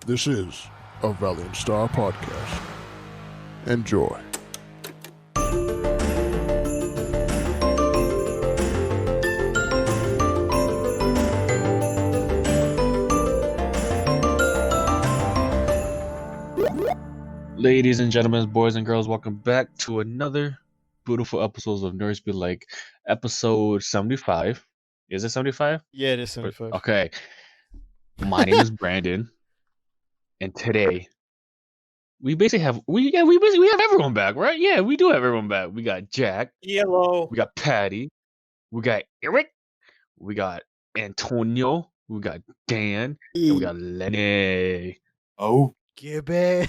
This is a Valiant Star podcast. Enjoy. Ladies and gentlemen, boys and girls, welcome back to another beautiful episode of Nerds Be Like, episode 75. Is it 75? Yeah, it is 75. Okay. My name is Brandon, and today we basically have we have everyone back, right? Yeah, we do have everyone back. We got Jack, Hello. we got Patty, we got Eric, we got Antonio, we got Dan, and we got Lenny. Oh. Gibby.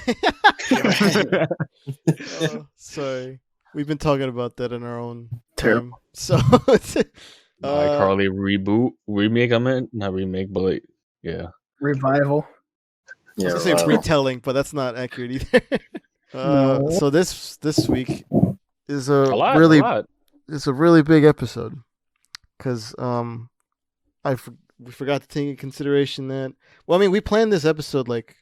Sorry. We've been talking about that in our own time. So Carly remake, I meant not remake, but like, yeah. Revival. I was gonna say retelling, but that's not accurate either. No. So this week is A lot. it's a really big episode because we forgot to take into consideration that. Well, I mean, we planned this episode like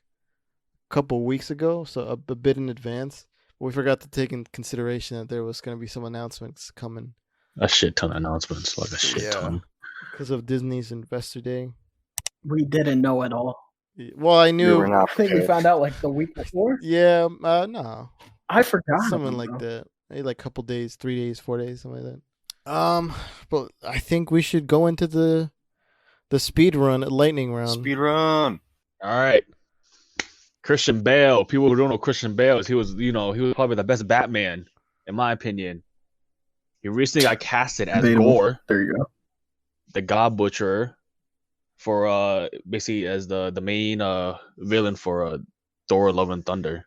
a couple weeks ago, so a bit in advance. But we forgot to take into consideration that there was going to be some announcements coming. A shit ton of announcements, like a shit ton. Because of Disney's Investor Day. We didn't know at all. Well, I knew. I think we found out like the week before. Yeah, no. I forgot. Something like that. Maybe like a couple days, 3 days, 4 days, something like that. But I think we should go into the speed run, lightning round. Speed run. All right. Christian Bale. People who don't know Christian Bale, he was probably the best Batman, in my opinion. He recently got casted as Gorr, There you go. the God Butcher, for basically as the main villain for Thor: Love and Thunder.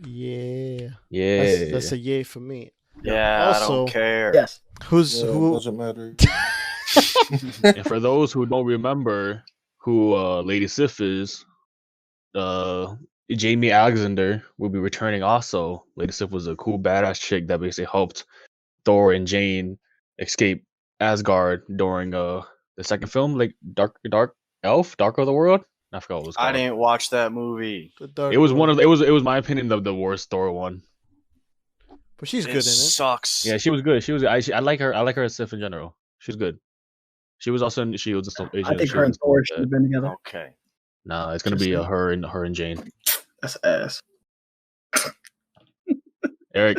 Yeah. Yeah. That's a yay for me. Yeah, Also, I don't care. Yes. Who? Doesn't matter. And for those who don't remember who Lady Sif is, Jamie Alexander will be returning also. Lady Sif was a cool badass chick that basically helped Thor and Jane escape Asgard during the second film, like Dark of the World. I forgot what it was called. I didn't watch that movie. It was it was my opinion the worst Thor one. But she's good in it. Sucks. Yeah, she was good. I like her. I like her as Sif in general. She's good. She was also in Shields. I think her and Thor should have been together. Okay. No, it's gonna be her and Jane. That's ass. Eric.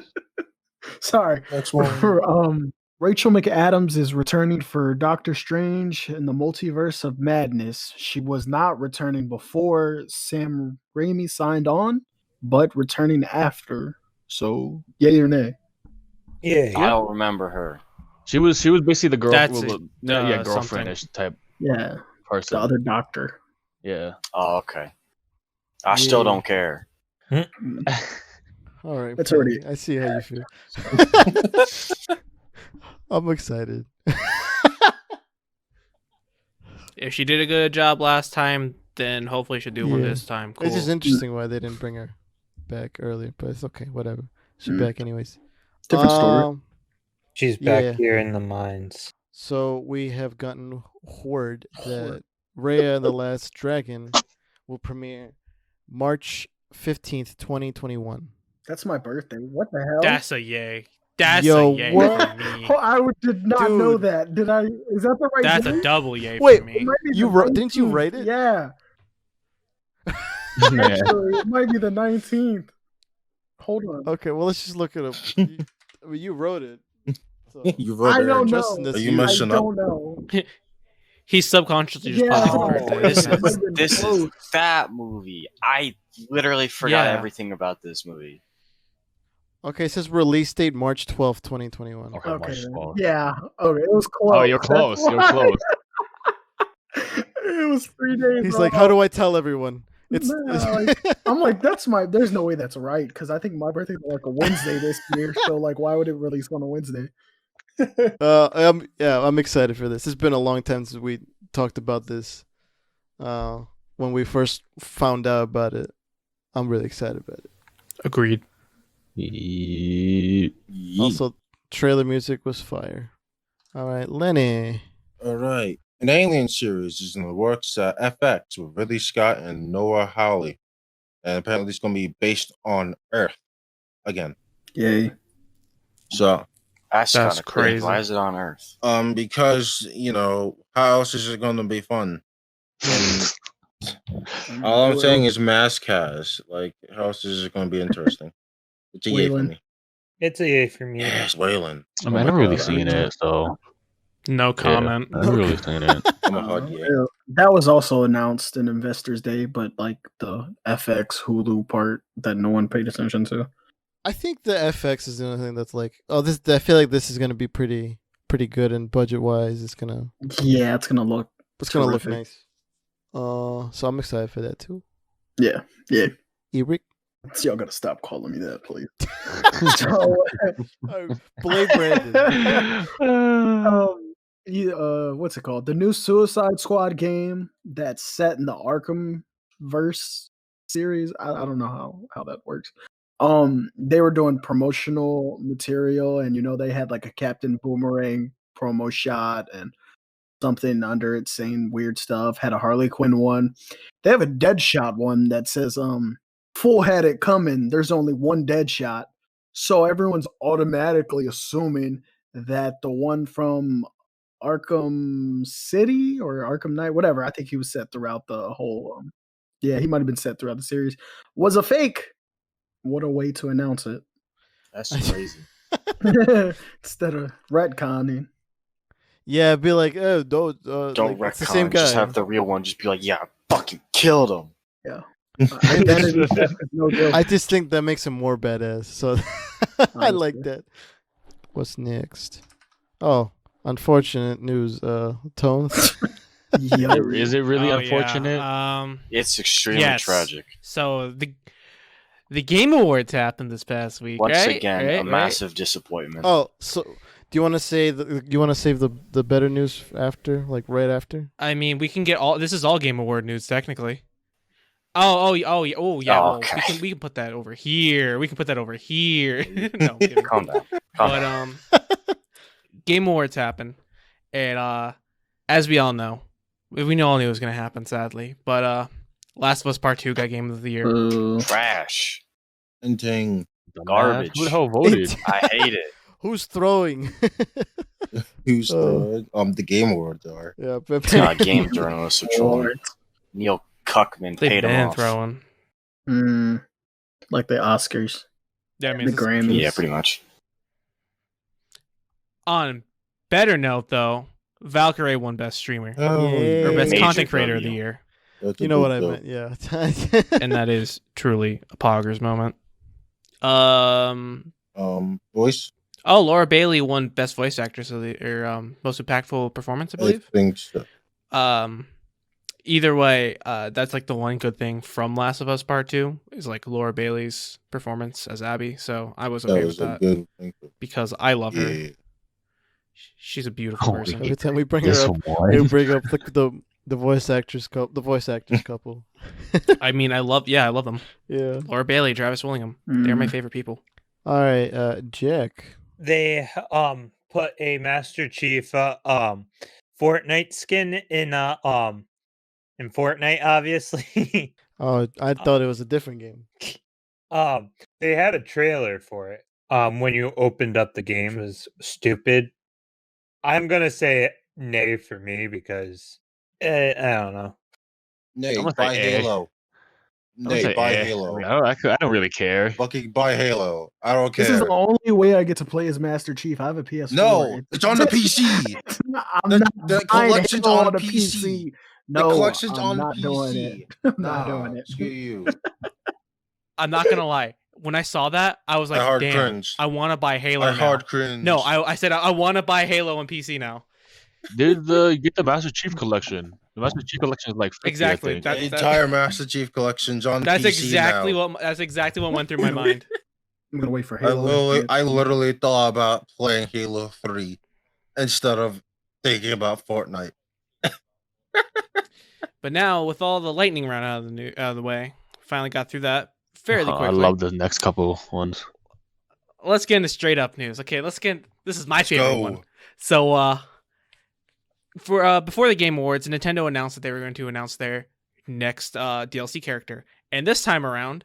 Sorry. Next one. Rachel McAdams is returning for Doctor Strange in the Multiverse of Madness. She was not returning before Sam Raimi signed on, but returning after. So, yay or nay? I don't remember her. She was basically the girl. That's girlfriendish type Yeah, person. the other doctor. Yeah. Oh, okay. I still don't care. All right. It's Patty, already- I see how you feel. I'm excited. If she did a good job last time, then hopefully she'll do one Yeah. this time. Cool. It's just interesting why they didn't bring her back earlier, but it's okay. Whatever. She's back anyways. Different story. She's back Yeah. here in the mines. So we have gotten word that Raya and the Last Dragon will premiere March 15th, 2021. That's my birthday. What the hell? That's a yay. That's Yo, a yay what? for me. Oh, I did not know Dude. that. Did I? Is that the right? That's date? a double yay Wait, for me. It might be You the wrote- didn't you 19th. write it? Yeah. Yeah. Actually, it might be the 19th. Hold on. Okay, well, let's just look it up. You wrote it. So. You wrote I it. don't know. Justin, that's Are you you. messing I up? don't know. He's subconsciously just Yeah. popping Oh, birthday. This is that movie. I literally forgot Yeah. everything about this movie. Okay, it says release date March 12th, 2021. Okay, Okay. March 12th. Yeah. Okay. It was close. Oh, you're close. That's You're why. close. It was 3 days. He's wrong. like, how do I tell everyone? It's Nah, I'm like, there's no way that's right because I think my birthday's like a Wednesday this year. So like, why would it release on a Wednesday? I'm excited for this. It's been a long time since we talked about this. When we first found out about it, I'm really excited about it. Agreed. Also, trailer music was fire. All right, Lenny. All right. An Alien series is in the works at FX with Ridley Scott and Noah Hawley. and apparently it's going to be based on Earth again. Yay. So, That's That's kind of crazy. crazy. Why is it on Earth? because how else is it going to be fun? And all I'm saying is mass cast. Like, how else is it going to be interesting? It's a yay for Waylon. me. It's a yay for me. Yes, Waylon. I mean, I never really seen it, so No comment. I never really seen it. I'm a hard yay. That was also announced in Investors Day, but like the FX Hulu part that no one paid attention to. I think the FX is the only thing that's like, I feel like this is gonna be pretty good, and budget wise, it's gonna look look terrific. nice. So I'm excited for that too. Yeah. Eric, So y'all gotta stop calling me that, please. Blade Brandon. What's it called? The new Suicide Squad game that's set in the Arkham verse series. I don't know how that works. They were doing promotional material, and they had like a Captain Boomerang promo shot and something under it saying weird stuff. Had a Harley Quinn one. They have a Deadshot one that says Full had it coming. There's only one Deadshot. So everyone's automatically assuming that the one from Arkham City or Arkham Knight, whatever, I think he was set throughout the whole he might have been set throughout the series, was a fake. What a way to announce it. That's crazy. Instead of retconning. Yeah, be like, oh, don't retcon. It's the same guy. Just have the real one. Just be like, yeah, I fucking killed him. Yeah. Identity theft is no joke. I just think that makes him more badass. So I like that. What's next? Oh, unfortunate news. Tone. Is it really unfortunate? Yeah. It's extremely tragic. So the Game Awards happened this past week. Once right? again, right? a massive disappointment. Oh, so do you want to say save the better news after, like right after? I mean, we can get all. This is all Game Award news technically. Oh yeah. Oh, Well, okay. we can put that over here. We can put that over here. No, I'm kidding. Calm down. But Game Awards happen, and as we all know, we all knew it was gonna happen. Sadly, but Last of Us Part 2 got Game of the Year. Trash. And dang. Garbage. Who the hell voted? I hate it. Who's throwing? Who's the Game Awards are? Yeah, Game journalists are trolling. Neil Cuckman They've paid him been off. throwing. Like the Oscars. Yeah, I mean, The Grammys. Yeah, pretty much. on better note, though, Valkyrie won Best Streamer Yay. or Best Major Content Creator of the W. Year, That's a You know what I big meant? Yeah. and that is truly a poggers moment. Voice? Oh, Laura Bailey won Best Voice Actress of the Most Impactful Performance, I I believe. think so. Either way, that's like the one good thing from Last of Us Part 2 is like Laura Bailey's performance as Abby. So I was okay That with was a that good thing. because I love her. Yeah. She's a beautiful person. Every time we bring her up, we bring up the voice actors couple. I mean, I love them. Yeah. Laura Bailey, Travis Willingham. They're my favorite people. All right, Jack. They put a Master Chief Fortnite skin in Fortnite, obviously. Oh, I thought it was a different game. They had a trailer for it. When you opened up the game, it was stupid. I'm gonna say nay for me because I don't know. Nay, I'm gonna buy say eh. Halo. I'm gonna Nay, say buy eh. Halo. I don't really care. Fucking buy Halo. I don't care. This is the only way I get to play as Master Chief. I have a PS4. No, it's on the PC. I'm The- not the buying collection's Halo on a PC. No, The collection's I'm on not PC. doing it. I'm not Nah, doing it. screw you. I'm not gonna lie. When I saw that, I was like, I hard "Damn, cringe. I want to buy Halo." I now. hard cringe. No, I said I want to buy Halo on PC now. Get the Master Chief collection. The Master Chief collection is like 50, Exactly, I think. that- The entire Master Chief collection's on That's PC exactly now. what went through my mind. I'm gonna wait for I Halo. literally thought about playing Halo 3 instead of thinking about Fortnite. But now, with all the lightning round out of the way, finally got through that fairly quickly. I love the next couple ones. Let's get into straight up news. Okay, this is my favorite go. one. So, for before the Game Awards, Nintendo announced that they were going to announce their next DLC character. And this time around,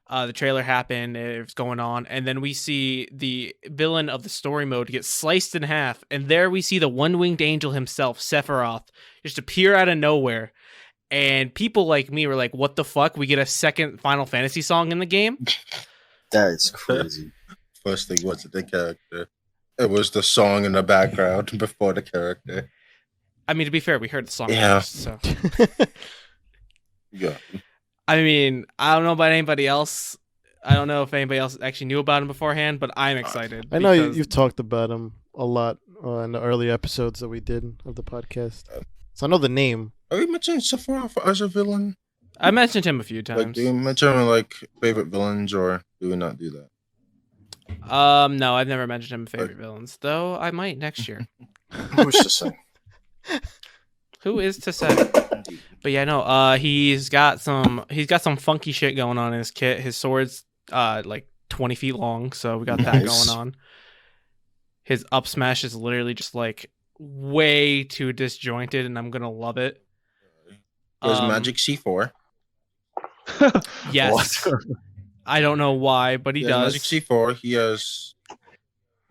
the trailer happened, it was going on, and then we see the villain of the story mode get sliced in half, and there we see the one-winged angel himself, Sephiroth, just appear out of nowhere. And people like me were like, what the fuck? We get a second Final Fantasy song in the game? That is crazy. First thing wasn't the character. It was the song in the background before the character. I mean, to be fair, we heard the song Yeah. first, so. Yeah. I mean, I don't know about anybody else. I don't know if anybody else actually knew about him beforehand, but I'm excited. I know because- you've talked about him a lot in the early episodes that we did of the podcast. So I know the name. Are we mentioning Sephiroth as a villain? I mentioned him a few Like, times. do you mention like favorite villains, or do we not do that? No, I've never mentioned him in favorite villains, though I might next year. Who's to say? Who is to say? But yeah, no. He's got some funky shit going on in his kit. His sword's like 20 feet long, so we got that Nice. going on. His up smash is literally just like way too disjointed, and I'm gonna love it. He has Magic C4. Yes. I don't know why, but he He has does. Magic C4. He has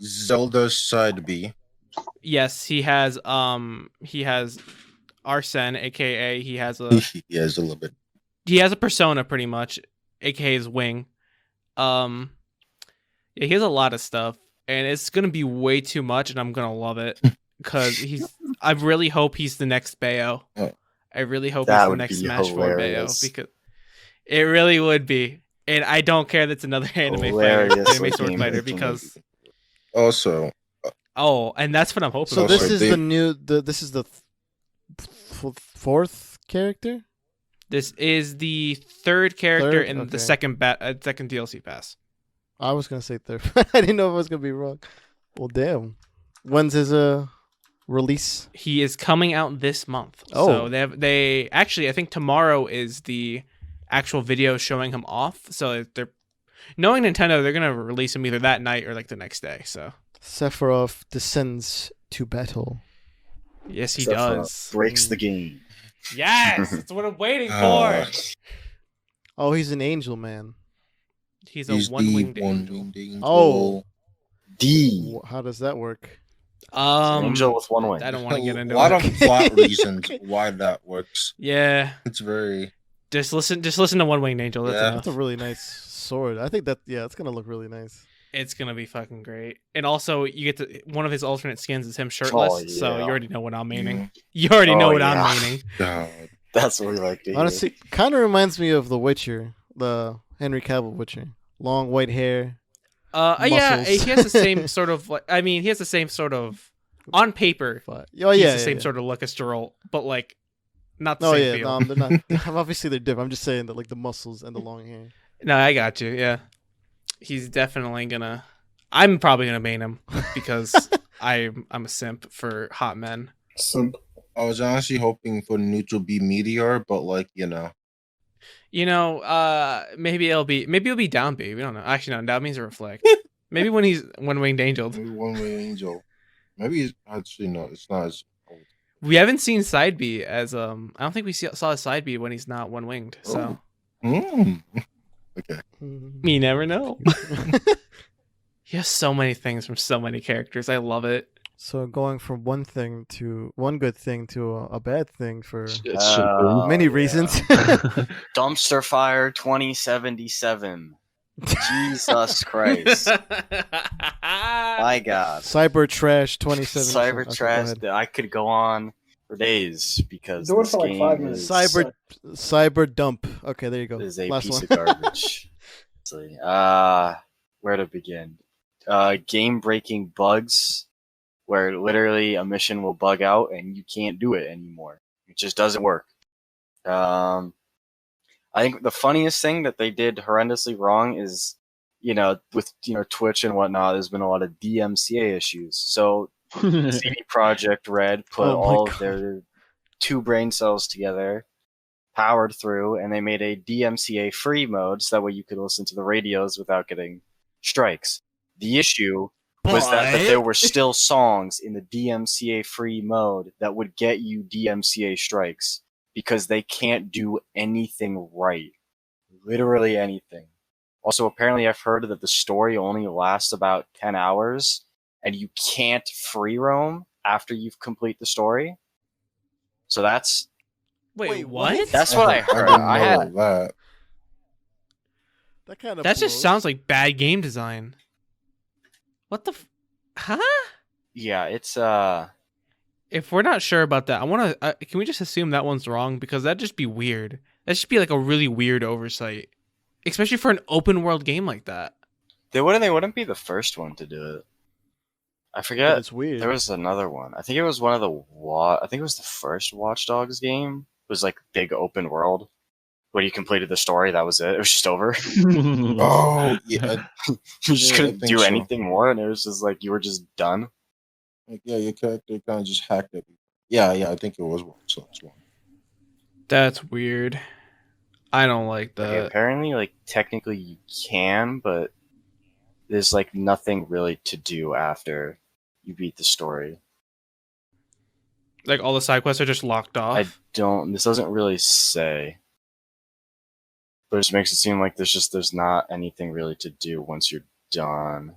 Zelda's side B. Yes, he has Arsene, aka he has a He has a little bit. he has a persona pretty much, aka his wing. Yeah, he has a lot of stuff, and it's gonna be way too much, and I'm gonna love it because I really hope he's the next Bayo. Oh. I really hope That he's the would next be Smash 4 Bayo hilarious. because it really would be, and I don't care that's another anime Hilarious fighter, anime sword looking. fighter because Also, and that's what I'm hoping. So for. this Also, is they- the new. This is the fourth character. This is the third character Third? in the Okay. second DLC pass. I was gonna say third. I didn't know if I was gonna be wrong. Well, damn. When's his release? He is coming out this month. Oh. So they actually, I think tomorrow is the actual video showing him off. So they're knowing Nintendo, they're gonna release him either that night or like the next day. So Sephiroth descends to battle. yes, he Sephiroth does. breaks the game. Yes, that's what I'm waiting uh, for. Oh, he's an angel man. He's a he's the one-winged angel. one-winged angel. Oh. D. How does that work? Angel with one wing. I don't want to get into a lot it. of plot reasons why that works. Yeah, It's very. just listen to One Winged Angel. That's Yeah. enough. That's a really nice sword. I think it's gonna look really nice. It's gonna be fucking great. And also, you get one of his alternate skins is him shirtless. Oh, So yeah. you already know what I'm meaning. Mm, You already know Oh, what yeah. I'm meaning. God. That's what we like to hear. Honestly, kind of reminds me of The Witcher, the Henry Cavill Witcher. Long white hair. Yeah, Muscles. he has the same sort of like. I mean, he has the same sort of on paper. Oh He's yeah, the same yeah. sort of look as Geralt, but like not the Oh same yeah, feel. no, they're not. Obviously, they're different. I'm just saying that like the muscles and the long hair. No, I got you. Yeah, he's definitely gonna. I'm probably gonna main him because I'm a simp for hot men. I was honestly hoping for neutral B Meteor, but like You know, maybe it'll be down B. We don't know. Actually, no, down means a reflect. Maybe when he's one winged angel. maybe one-winged angel. Maybe it's actually no. It's not as. Old. We haven't seen side B as I don't think we saw a side B when he's not one winged. So Mm. Okay. you never know. He has so many things from so many characters. I love it. So going from one good thing to a bad thing for many yeah. reasons. Dumpster Fire 2077. Jesus Christ. My God. Cyber Trash 27. Cyber Okay, go trash. ahead. I could go on for days because Do it this for like game 5 minutes. Cyber Dump. Okay, there you go. is a Last piece one. of garbage. Honestly. Where to begin? Game breaking bugs where literally a mission will bug out and you can't do it anymore. It just doesn't work. I think the funniest thing that they did horrendously wrong is, with Twitch and whatnot, there's been a lot of DMCA issues. So CD Projekt Red put Oh my all God. of their 2 brain cells together, powered through, and they made a DMCA free mode so that way you could listen to the radios without getting strikes. The issue was that there were still songs in the DMCA free mode that would get you DMCA strikes. because they can't do anything right. Literally anything. Also, apparently I've heard that the story only lasts about 10 hours, and you can't free roam after you've complete the story. So that's Wait, what? that's what I heard. didn't I know had that. That kind of That just sounds like bad game design. What the? Huh? yeah, it's If we're not sure about that, I want to. Can we just assume that one's wrong? Because that'd just be weird. That should be like a really weird oversight, especially for an open world game like that. they wouldn't be the first one to do it. I forget. It's weird. There was another one. I think it was one of the I think it was the first Watch Dogs game. It was like big open world. When you completed the story, that was it. It was just over. Oh, yeah. You just Yeah, I couldn't think do so. anything more, and it was just like you were just done. Like, yeah, your character kind of just hacked it. Yeah, I think it was one. So it's one. That's weird. I don't like Okay, that. apparently, like technically you can, but there's like nothing really to do after you beat the story. Like all the side quests are just locked off. This doesn't really say, but it just makes it seem like there's not anything really to do once you're done.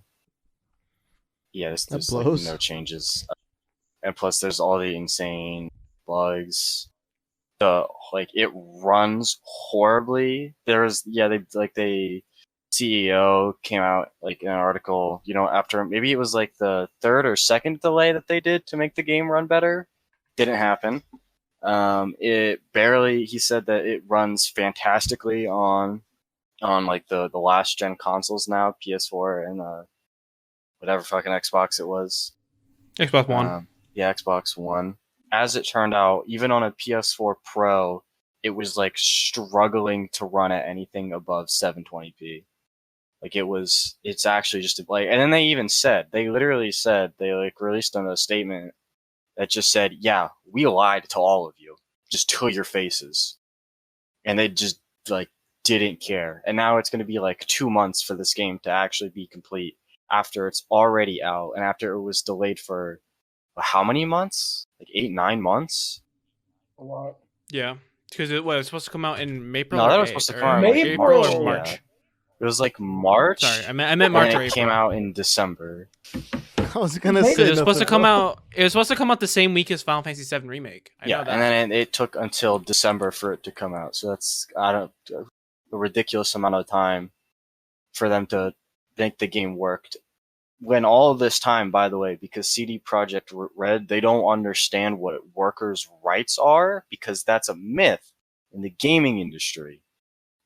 Yeah, there's like blows. no changes, and plus there's all the insane bugs. It runs horribly. The CEO came out like in an article, after maybe it was like the third or second delay that they did to make the game run better. Didn't happen. He said that it runs fantastically on like the last gen consoles now, PS4 and whatever fucking Xbox it was. Xbox One. Yeah, Xbox One. As it turned out, even on a PS4 Pro, it was like struggling to run at anything above 720p. Like it's actually just like, and then they literally said, they like released a statement that just said, yeah, we lied to all of you, just to your faces. And they just like didn't care. And now it's going to be like 2 months for this game to actually be complete after it's already out and after it was delayed for how many months? Like 8-9 months? A lot. Yeah, because it was supposed to come out in April. No, or that was May- supposed to or come out in April April. or March. Yeah. It was like March. Sorry, I meant and March then or it April. came out in December. I was gonna Maybe say Because it was supposed to nothing come else. out. It was supposed to come out the same week as Final Fantasy VII Remake. I know that. And then it took until December for it to come out. So that's a ridiculous amount of time for them to think the game worked. When all of this time, by the way, because CD Projekt Red, they don't understand what workers' rights are, because that's a myth in the gaming industry,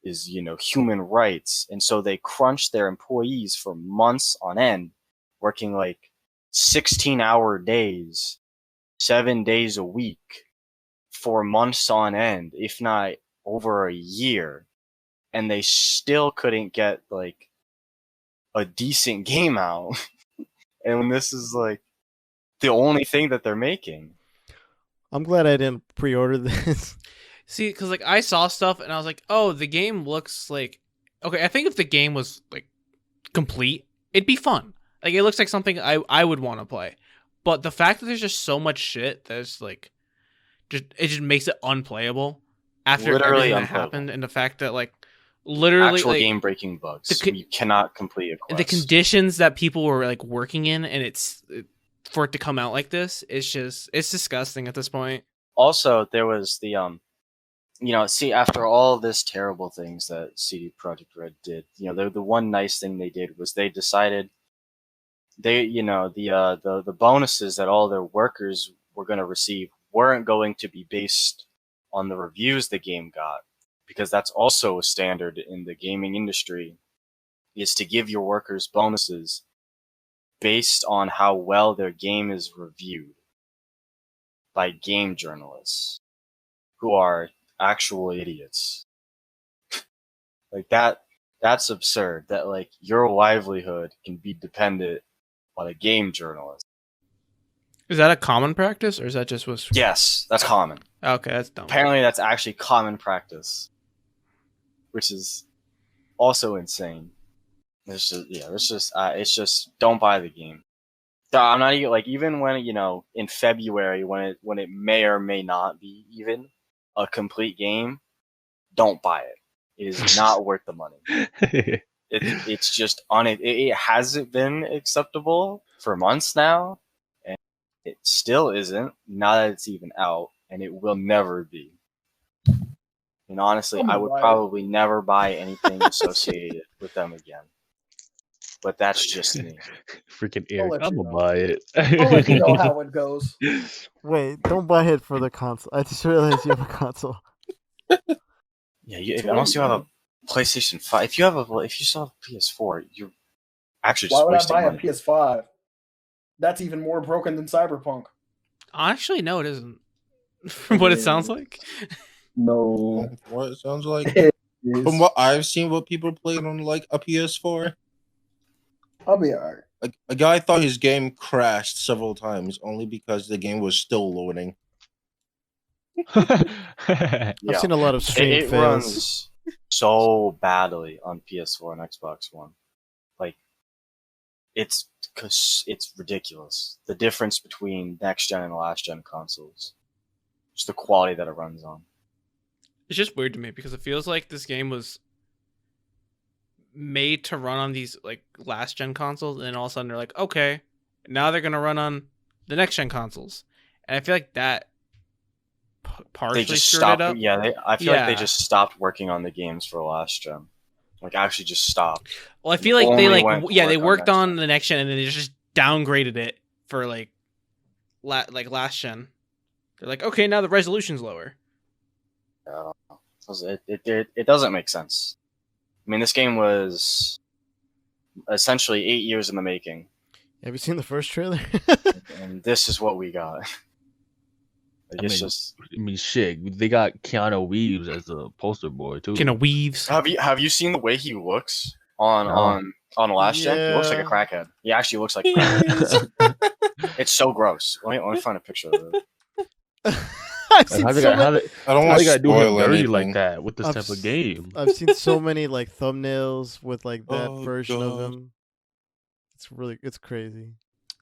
is, human rights. And so they crunch their employees for months on end, working like 16-hour days, 7 days a week, for months on end, if not over a year. And they still couldn't get like a decent game out. And this is like the only thing that they're making. I'm glad I didn't pre-order this. See, because like I saw stuff and I was like, oh, the game looks like okay. I think if the game was like complete, it'd be fun. Like it looks like something I would want to play. But the fact that there's just so much shit that's like, it just makes it unplayable after Literally everything that unplayable. happened, and the fact that like literally Actual like, game-breaking bugs. the You cannot complete a quest. the conditions that people were like working in, and for it to come out like this, it's disgusting at this point. Also, there was the after all this terrible things that CD Projekt Red did, the one nice thing they did was they decided the bonuses that all their workers were going to receive weren't going to be based on the reviews the game got, because that's also a standard in the gaming industry, is to give your workers bonuses based on how well their game is reviewed by game journalists who are actual idiots. Like that's absurd that like your livelihood can be dependent on a game journalist. Is that a common practice, or is that just was? Yes, that's common. Okay, that's dumb. Apparently that's actually common practice, which is also insane. It's just don't buy the game. I'm not even like, even when in February when it may or may not be even a complete game, don't buy it. It is not worth the money. It's just it hasn't been acceptable for months now, and it still isn't. Now that it's even out, and it will never be. And honestly, I would probably never buy anything associated with them again. But that's just me. Freaking Eric, I'll I'm let you gonna know. buy it. I'll let you know how it goes. Wait, don't buy it for the console. I just realized you have a console. Yeah, unless you have a PlayStation 5, if you still have a PS4, you're actually just Why would I wasting buy a money. PS5? That's even more broken than Cyberpunk. Actually, no, it isn't. From what it sounds like. No. What it sounds like? It From is. what I've seen, what people played on like a PS4, I'll be alright. a guy thought his game crashed several times only because the game was still loading. I've seen a lot of stream It fails. runs so badly on PS4 and Xbox One. Like, it's ridiculous. The difference between next gen and last gen consoles, just the quality that it runs on. It's just weird to me because it feels like this game was made to run on these like last gen consoles, and then all of a sudden they're like, okay, now they're gonna run on the next gen consoles, and I feel like that partially They just screwed stopped. it up. Yeah, I feel like they Yeah. just stopped working on the games for last gen. Like, actually, just stopped. Well, I feel like they Only like went to they work worked on on the next gen, and then they just downgraded it for like last gen. They're like, okay, now the resolution's lower. It doesn't make sense. I mean, this game was essentially 8 years in the making, Have you seen the first trailer? and this is what we got. Like, it's just. I mean, shit. They got Keanu Reeves as the poster boy too. Kind of weaves. Have you seen the way he looks on last gen? He looks like a Yeah. crackhead. He actually looks like a crackhead. It's so gross. Let me find a picture of it. I've seen How they so got, how many. they, I don't how want they to got to do him spoil dirty anything. like that with this I've type of s- game? I've seen so many like thumbnails with like that Oh, version of God. him. It's crazy.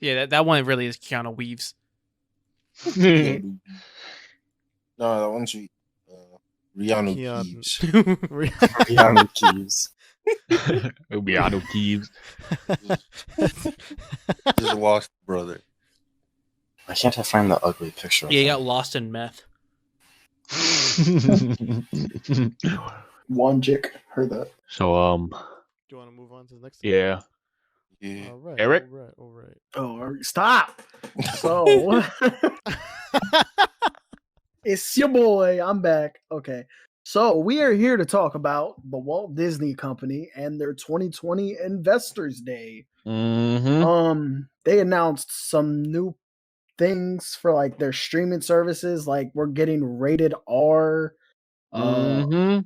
Yeah, that one really is Keanu Weaves. No, that one's Rihanna Keanu. Keeves. Keanu Keys. It'll be Otto Keeves. His lost brother. Why can't I find the ugly picture of Yeah, he him? got lost in meth. One chick. Heard that. So Do you want to move on to the next? yeah. Yeah. All right. Eric? All right. Oh, stop. So, it's your boy. I'm back. Okay. So, we are here to talk about the Walt Disney Company and their 2020 Investors Day. Mm-hmm. They announced some new things for like their streaming services, like we're getting rated R Mm-hmm.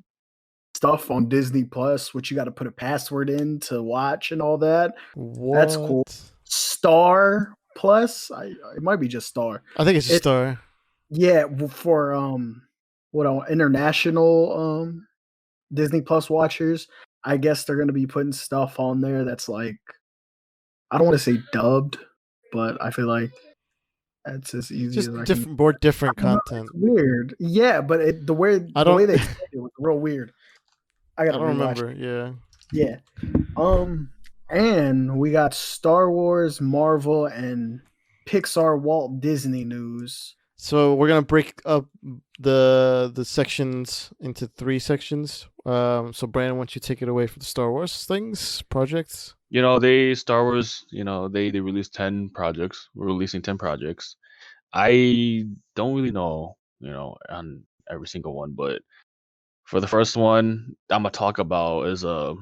stuff on Disney Plus, which you got to put a password in to watch and all that. What? That's cool. Star Plus, it might be just Star. I think it's just It- Star. Yeah, for international Disney Plus watchers, I guess they're gonna be putting stuff on there that's like, I don't want to say dubbed, but I feel like that's as easy Just as I different, more different can. content. Weird, yeah, but the way they said it was real weird. I I gotta don't rewatch remember. it. Yeah. Yeah. And we got Star Wars, Marvel, and Pixar, Walt Disney news. So we're gonna break up the sections into 3 sections. So Brandon, why don't you take it away for the Star Wars things, projects? You know, Star Wars, you know, they released 10 projects. We're releasing 10 projects. I don't really know, you know, on every single one, but for the first one I'm gonna talk about is the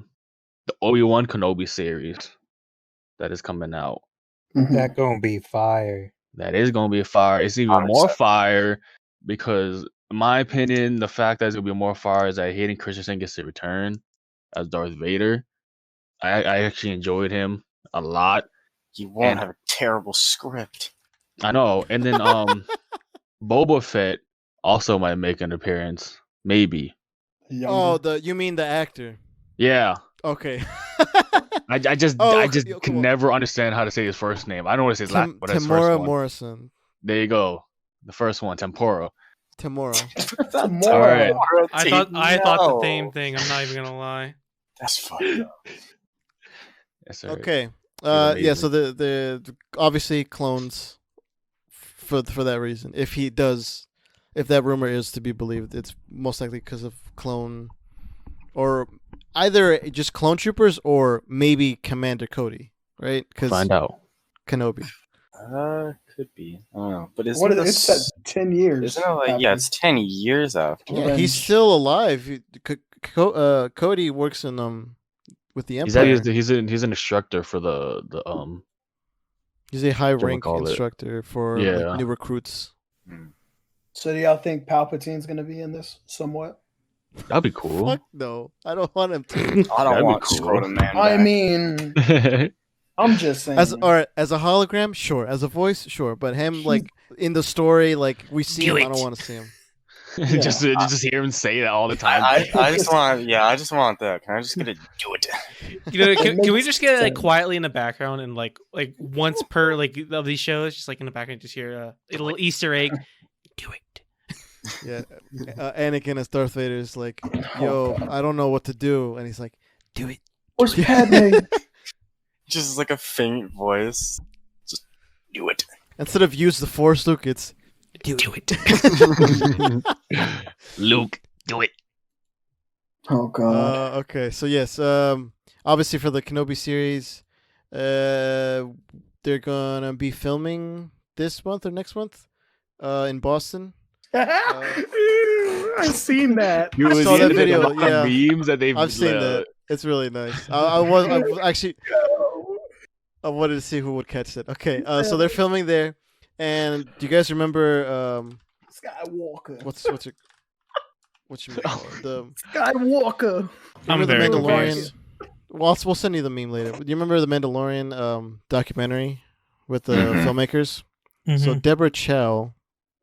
Obi-Wan Keonobi series that is coming out. That gonna be fire. That is gonna be a fire. It's even I'm more excited. fire because, in my opinion, the fact that it's gonna be more fire is that Hayden Christensen gets to return as Darth Vader. I actually enjoyed him a lot. He won't And- have a terrible script. I know. And then Boba Fett also might make an appearance. Maybe. Oh, you mean the actor? Yeah. Okay. I just Oh, I just okay, can cool. never understand how to say his first name. I don't want to say his last, but his first Tamora one. Morrison. There you go. The first one, Tempura. tomorrow. Tomorrow. Alright. I thought the same thing. I'm not even gonna lie. That's fucked up. Yes, sir. Okay. He's Yeah. So amazing. the obviously clones for that reason. If that rumor is to be believed, it's most likely because of clone, or either just clone troopers or maybe Commander Cody, right? Because Find out. Kenobi. Could be. I don't know. But What is it? It said 10 years. Isn't it like, yeah, it's 10 years after. Yeah, he's still alive. Cody works in with the Empire. He's an instructor for the He's a high rank call it? instructor for Yeah. new recruits. So do y'all think Palpatine's gonna be in this somewhat? That'd be cool. Fuck no, I don't want him to. I That'd don't be want cool. Scrotum Man I back. mean, I'm just saying. As a hologram, sure. As a voice, sure. But him like in the story, like we see him, I don't want to see him. just hear him say that all the time. I just want, I just want that. Can I just get a do it? You know, can we just get it like quietly in the background and like once per like of these shows, just like in the background, just hear a little Easter egg. Do it. Yeah, Anakin as Darth Vader is like, "Yo, I don't know what to do," and he's like, "Do it." Where's Padme? Just like a faint voice. Just do it. Instead of use the Force, Luke, it's do it. Luke, do it. Oh god. Okay, so yes, obviously for the Kenobi series, they're gonna be filming this month or next month, in Boston. I've seen that. I saw that video. Yeah, memes that they've. I've seen that. It's really nice. I was actually. I wanted to see who would catch that. Okay, so they're filming there, and do you guys remember Skywalker? what's you call it? The Skywalker. I'm remember the very Mandalorian? confused. We'll send you the meme later. Do you remember the Mandalorian documentary with the filmmakers? So Deborah Chow,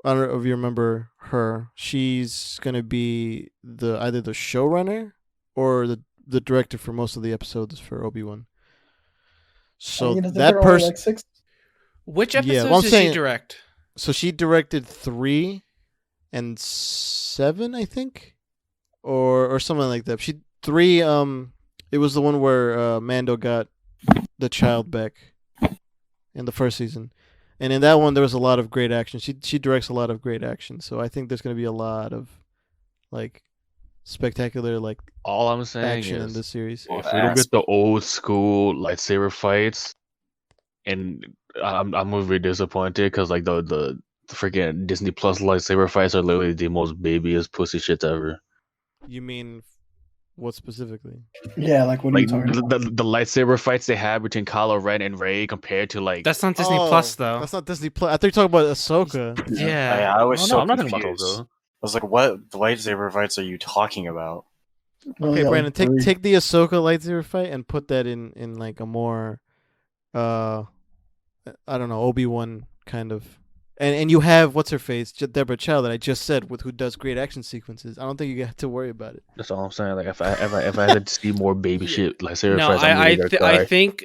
I don't know if you remember her. She's gonna be either the showrunner or the director for most of the episodes for Obi-Wan. So that person, like 6? Which episodes Yeah, well, I'm did saying- she direct? so she directed 3 and 7, I think, or something like that. She 3. It was the one where Mando got the child back in the first season, and in that one there was a lot of great action. She directs a lot of great action, so I think there's gonna be a lot of like spectacular like All I'm saying action in is, this series. if we don't get the old school lightsaber fights, and I'm gonna be disappointed because like the freaking Disney Plus lightsaber fights are literally the most babyest pussy shit ever. You mean what specifically? Yeah, like what are Like you talking about? the lightsaber fights they have between Kylo Ren and Rey compared to like That's not Disney Plus though. That's not Disney Plus. I thought you were talking about Ahsoka. Yeah. I was Oh, so no, I'm not talking confused. about those. I was like, what lightsaber fights are you talking about? Okay, yeah, Brandon, like 3. take the Ahsoka lightsaber fight and put that in like a more, I don't know, Obi-Wan kind of, and you have what's her face, Deborah Chow that I just said who does great action sequences. I don't think you have to worry about it. That's all I'm saying. Like if I had to see more baby shit lightsaber No, fights, I'm really gonna cry.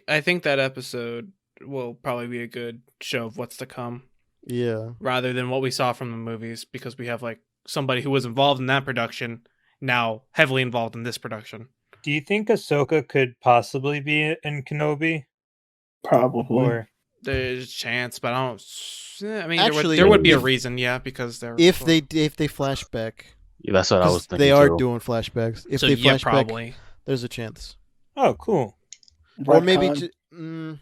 I think that episode will probably be a good show of what's to come, Yeah, rather than what we saw from the movies, because we have like somebody who was involved in that production now heavily involved in this production. Do you think Ahsoka could possibly be in Kenobi? Probably. Or There's a chance, but I don't. I mean, Actually, there would be a if- reason, yeah, because they're if they flash back, Yeah, that's what I was 'cause thinking. they are too. doing flashbacks. If so they yeah, flash back, probably. there's a chance. oh, cool. Or maybe Retcon.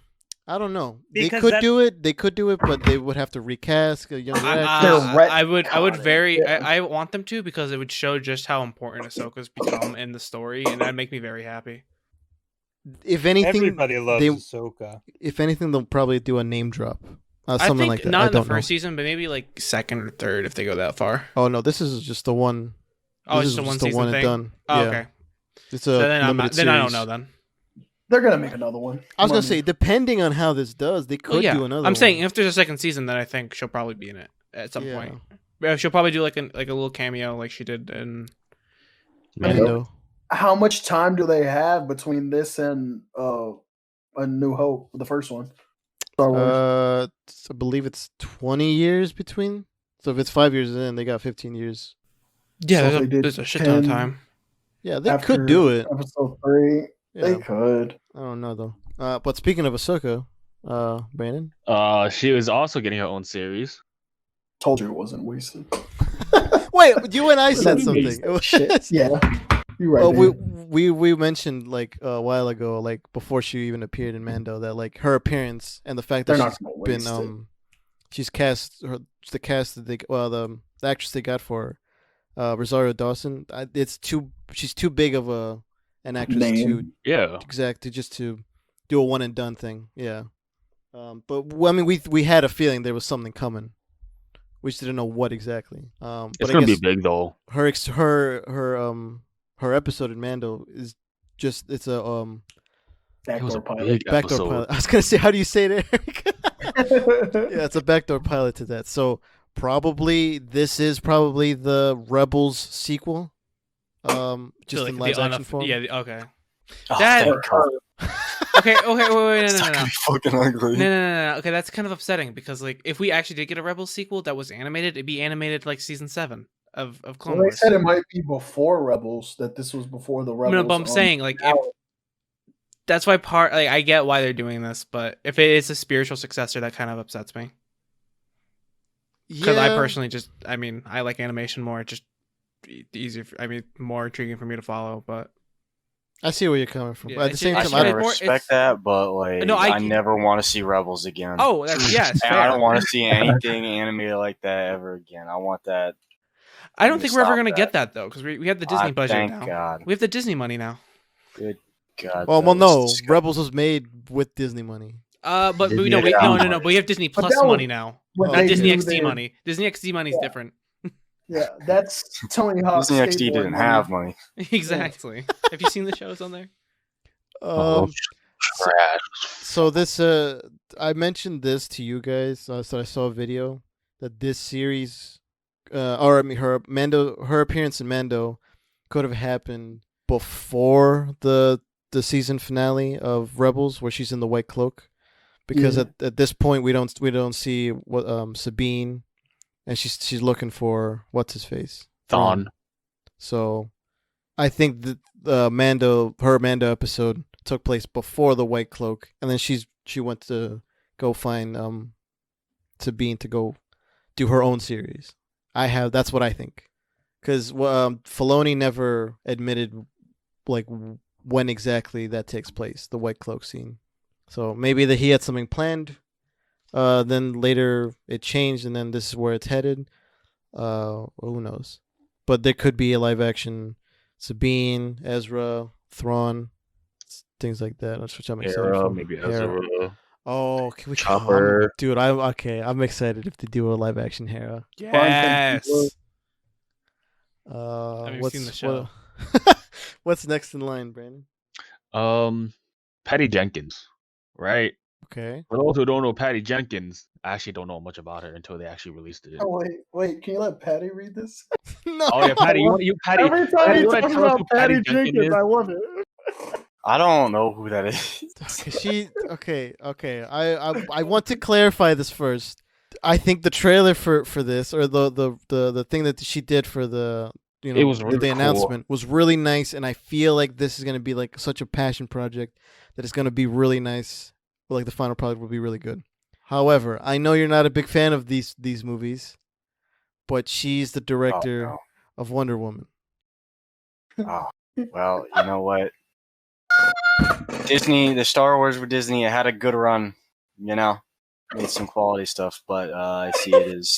I don't know. Because they could that- do it. They could do it, but they would have to recast a younger actor. I would retconning. I want them to, because it would show just how important Ahsoka's become in the story, and that'd make me very happy. If anything, Everybody loves they- Ahsoka. if anything, they'll probably do a name drop, I something think like that. not I in the don't know. first season, but maybe like second or third if they go that far. Oh no, this is just the one. Oh, this it's is a one just the season one thing. and done. Oh, Yeah. okay. It's So a then limited then I don't series. know then. They're gonna make another one. I was gonna Money. say, depending on how this does, they could Oh, yeah. do another. I'm one. saying if there's a second season, then I think she'll probably be in it at some Yeah. point. Yeah, she'll probably do like a little cameo like she did in. Mando. How much time do they have between this and A New Hope, the first one? Star Wars. I believe it's 20 years between. So if it's 5 years in, they got 15 years. Yeah, So there's, they did there's a shit ton of 10 time. Yeah, they after could do it. Episode 3. They Yeah, could. I don't know though. But speaking of Ahsoka, Brandon. She was also getting her own series. Told you it wasn't wasted. Wait, you and I said That's something. Shit. Yeah. You're right. Well, Dan. we mentioned like a while ago, like before she even appeared in Mando, that like her appearance and the fact that They're not she's gonna been waste it. she's cast the cast that they the actress they got for Rosario Dawson. She's too big of an actress to Name. Yeah. just to do a one and done thing. Yeah. But I mean, we had a feeling there was something coming. We just didn't know what exactly. But It's I gonna be guess big though. her episode in Mando is just it's a It was Backdoor a pilot. big backdoor episode. pilot. I was gonna say, how do you say it, Eric? Yeah, it's a backdoor pilot to that. So probably this is probably the Rebels sequel. Just So, in like, live action form. Yeah, okay. Oh, That- thank God. Okay, wait, no, It's not no. gonna be fucking ugly. No. Okay, that's kind of upsetting because like if we actually did get a Rebels sequel that was animated, it'd be animated like season 7 of Clone Well, they Wars. said it might be before Rebels. That this was before the Rebels. No, but I'm saying like if, that's why I get why they're doing this, but if it is a spiritual successor, that kind of upsets me. Because I personally I like animation more. It's just easier. More intriguing for me to follow. But I see where you're coming from. Yeah, But at the it's same just- I time, it's can more- respect that, but like, No, I never want to see Rebels again. oh, that's it's And fair. I don't want to see anything animated like that ever again. I want that. I don't think we're ever Stop gonna that. get that though, because we have the Disney budget Thank now. God. We have the Disney money now. Good God. well, that no, was disgusting. Rebels was made with Disney money. But Disney we no, XD but we have Disney But Plus that was- money now. When Oh, Not they Disney do XD their- money. Disney XD money is different. Yeah, that's Tony Hawk's Disney XD skateboard didn't money. have money. Exactly. Have you seen the shows on there? Um, Trash. so this I mentioned this to you guys. So I saw a video that this series, her appearance in Mando, could have happened before the season finale of Rebels, where she's in the white cloak, because Yeah. at this point we don't see what Sabine, and she's looking for what's his face Thawne. So I think that her Mando episode took place before the white cloak, and then she went to go find Sabine to go do her own series. That's what I think, because Filoni never admitted like when exactly that takes place, the white cloak scene. So maybe that he had something planned. Then later it changed, and then this is where it's headed. Who knows? But there could be a live action Sabine, Ezra, Thrawn, things like that. Which I'm excited Hera, for. maybe Hera. Ezra. Oh, can we Chopper. dude? I'm excited if they do a live action Hera. Yes. Have you seen the show? What's next in line, Brandon? Patty Jenkins, right? Okay. For those who don't know Patty Jenkins, I actually don't know much about her until they actually released it. Oh, wait, can you let Patty read this? No. Oh yeah, Patty, Patty. Every time Patty, you you wanna talk tell us about who Patty Jenkins Jenkins, is? I love it. I don't know who that is. She okay. I want to clarify this first. I think the trailer for this, or the thing that she did for the It was really the cool. announcement was really nice, and I feel like this is gonna be like such a passion project that it's gonna be really nice. Like the final product will be really good. However, I know you're not a big fan of these movies, but she's the director Oh, of Wonder Woman. no. Oh, well, you know what? Disney, the Star Wars with Disney, it had a good run. You know, made some quality stuff, but I see it as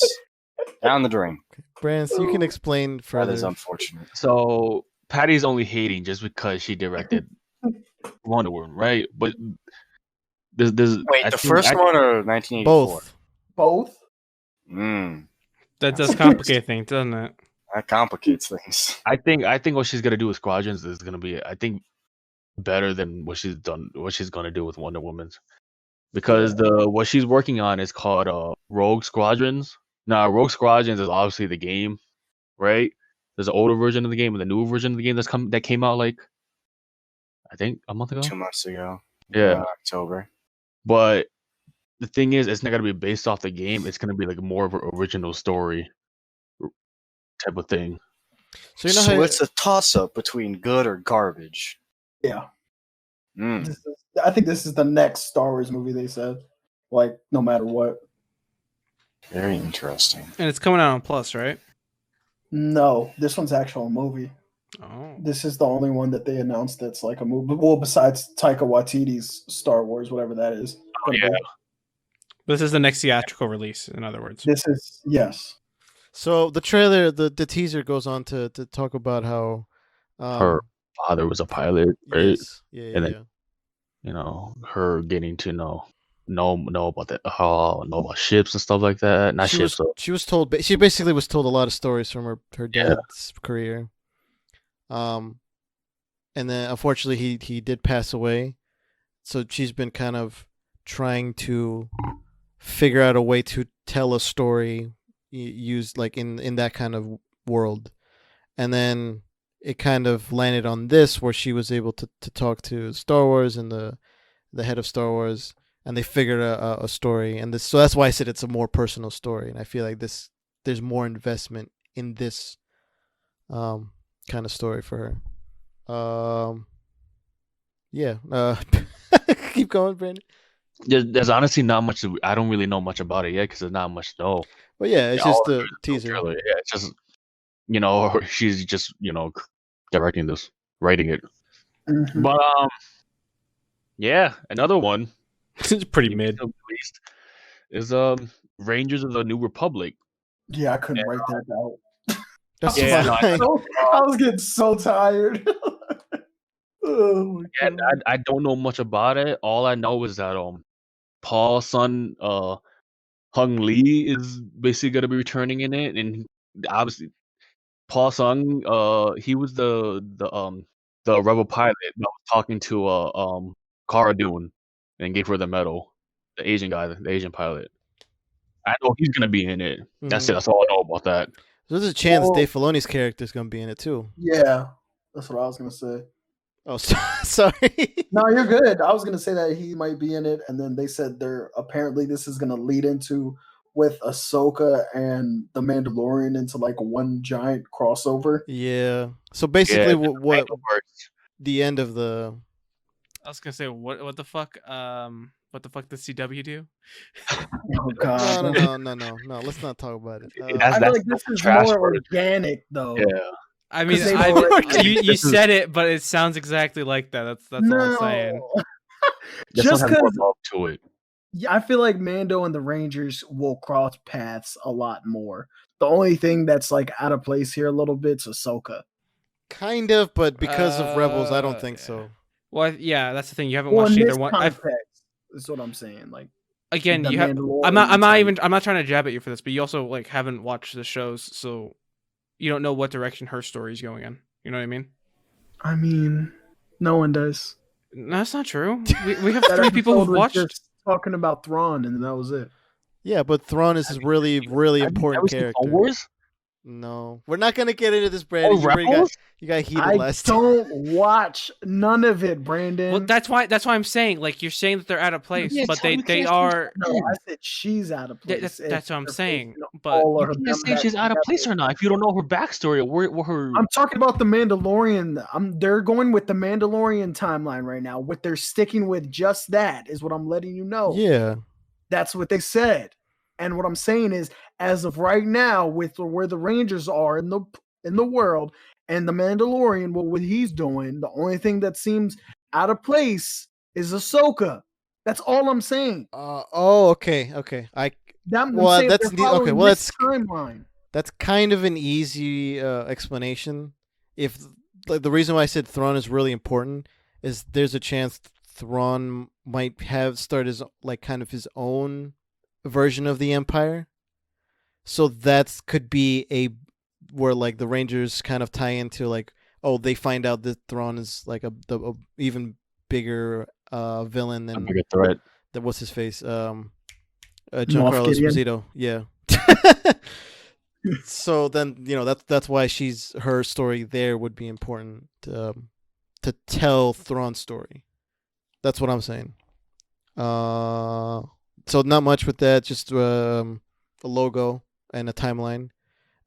down the drain. Brandon, so you can explain That further. is unfortunate. So Patty's only hating just because she directed Wonder Woman, right? But there's Wait, I the think- first I- one or 1984? Both. Both? That does complicate things, doesn't it? That complicates things. I think what she's gonna do with Squadrons is gonna be, I think, better than what she's gonna do with Wonder Woman, because what she's working on is called Rogue Squadrons. Now, Rogue Squadrons is obviously the game, right? There's an older version of the game and the newer version of the game that came out like I think a month ago. 2 months ago. Yeah, October. but the thing is, it's not gonna be based off the game. It's gonna be like more of an original story type of thing. So you know So how it's a toss-up between good or garbage. Yeah. Mm. I think this is the next Star Wars movie. They said, like, no matter what. Very interesting. And it's coming out on Plus, right? No, this one's actual movie. Oh. This is the only one that they announced that's like a movie. Well, besides Taika Waititi's Star Wars, whatever that is. Oh, yeah. This is the next theatrical release, in other words. This is, yes. So the trailer, the teaser goes on to talk about how Her father was a pilot, right? yes, yeah, And then, you know, her getting to know about that, know about ships and stuff like that. Not ships. She was told. She basically was told a lot of stories from her dad's career. And then unfortunately he did pass away. So she's been kind of trying to figure out a way to tell a story used like in that kind of world. And then it kind of landed on this where she was able to talk to Star Wars and the head of Star Wars, and they figured a story. And so that's why I said it's a more personal story. And I feel like there's more investment in this kind of story for her. Yeah. Keep going, Brandon. There's honestly not much. I don't really know much about it yet because there's not much to know. But yeah, it's just the teaser. Yeah, it's just she's just directing this, writing it. Mm-hmm. But yeah, another one. It's pretty mid. Released is Rangers of the New Republic. Yeah, I couldn't write that down. That's Yeah, fine. I was getting so tired. Oh my Yeah, God. I don't know much about it. All I know is that Paul's son Hung Lee is basically gonna be returning in it, and obviously Paul Sung he was the rebel pilot that was talking to Cara Dune and gave her the medal. The Asian guy, the Asian pilot. I know he's gonna be in it. That's it. That's all I know about that. So there's a chance Dave Filoni's character is gonna be in it too. Yeah, that's what I was gonna say. Oh, sorry. No, you're good. I was gonna say that he might be in it, and then they said apparently this is gonna lead into with Ahsoka and the Mandalorian into like one giant crossover. Yeah. So basically, what the end of the? I was gonna say what the fuck what the fuck does CW do? Oh God! No. Let's not talk about it. I feel like this is more organic, though. Yeah. I mean, you said it, but it sounds exactly like that. That's all I'm saying. Just because love to it. Yeah, I feel like Mando and the Rangers will cross paths a lot more. The only thing that's like out of place here a little bit's Ahsoka. Kind of, but because of Rebels, I don't think so. Well, yeah, that's the thing. You haven't watched either one. Is what I'm saying. Like again, you have. I'm not trying to jab at you for this, but you also like haven't watched the shows, so you don't know what direction her story's going in. You know what I mean? I mean, no one does. No, that's not true. We have 3 people who've watched. Just talking about Thrawn, and that was it. Yeah, but Thrawn is a really, really important character. Star Wars? No, we're not gonna get into this, Brandon. You got heated last time. I don't watch none of it, Brandon. Well, that's why I'm saying, like, you're saying that they're out of place, but they are. No, I said she's out of place. That's what I'm saying. But you can't say she's out of place or not if you don't know her backstory or where her. I'm talking about the Mandalorian. They're going with the Mandalorian timeline right now. What they're sticking with, just that is what I'm letting you know. Yeah, that's what they said. And what I'm saying is, as of right now, with where the Rangers are in the world, and the Mandalorian, what he's doing, the only thing that seems out of place is Ahsoka. That's all I'm saying. Okay. That's timeline. That's kind of an easy explanation. If like the reason why I said Thrawn is really important is there's a chance Thrawn might have started his his own version of the Empire. So that could be where like the Rangers kind of tie into like, oh, they find out that Thrawn is like a even bigger villain than a bigger threat. That what's his face? Giancarlo Esposito. Yeah. So then that's why her story there would be important to tell Thrawn's story. That's what I'm saying. so not much with that. Just a logo and a timeline.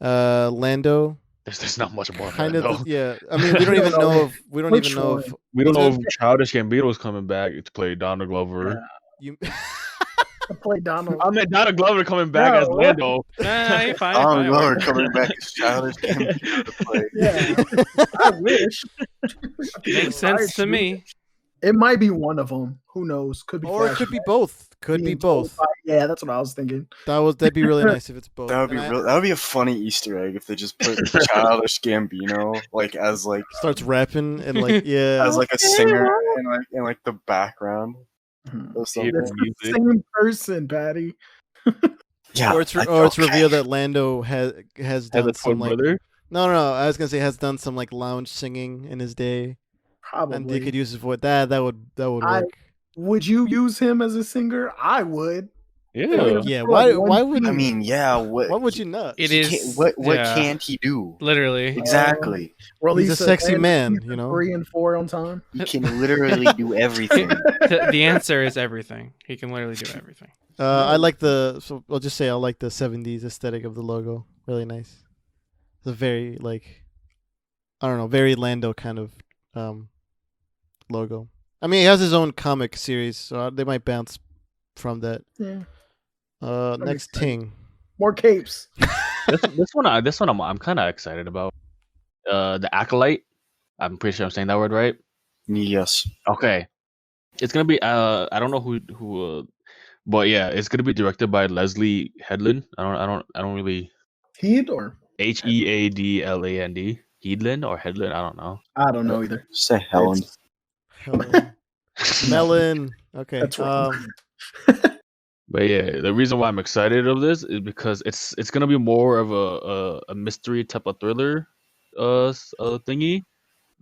Lando. There's not much more. Kind Than of, that, yeah. I mean, we don't even know if we don't Which even know if one? we don't It's know gonna- if Childish Gambino is coming back to play Donald Glover. you. I play Donald. I meant Donald Glover coming back No, as what? Lando. Nah, you're fine. Donald You're Glover fine. coming back as Childish Gambino to play. Yeah, I wish. Makes sense to me. It might be one of them. Who knows? Could be. Or it could be both. Could be being told both. by- Yeah, that's what I was thinking. That'd be really nice if it's both. That would be And I- real. That would be a funny Easter egg if they just put Childish Gambino like as like starts rapping and like yeah. as like a singer in like the background or something. It's the same person, Patty. Yeah, or it's revealed that Lando has As done a some twin like brother. no. I was gonna say has done some like lounge singing in his day, Probably. and they could use his voice. That would work. Would you use him as a singer? I would. Yeah. Yeah. For, like, Why one would I mean, yeah. What? why would you not? It he is. can't- What yeah, can't he do? literally. Exactly. He's a sexy man, Keep you it know? 3 and 4 on time. He can literally do everything. The answer is everything. He can literally do everything. I like so I'll just say I like the 70s aesthetic of the logo. Really nice. It's a very like I don't know, very Lando kind of logo. I mean, he has his own comic series, so they might bounce from that. Yeah. Next thing. More capes. this one I'm kind of excited about. The Acolyte. I'm pretty sure I'm saying that word right. Yes. Okay. It's gonna be I don't know who but yeah, it's gonna be directed by Leslie Headland. I don't really Heed or Headland. Headland or Headland, I don't know. I don't know either. Say Helen. Helen. Melon. Okay. That's right. But yeah, the reason why I'm excited of this is because it's gonna be more of a mystery type of thriller thingy.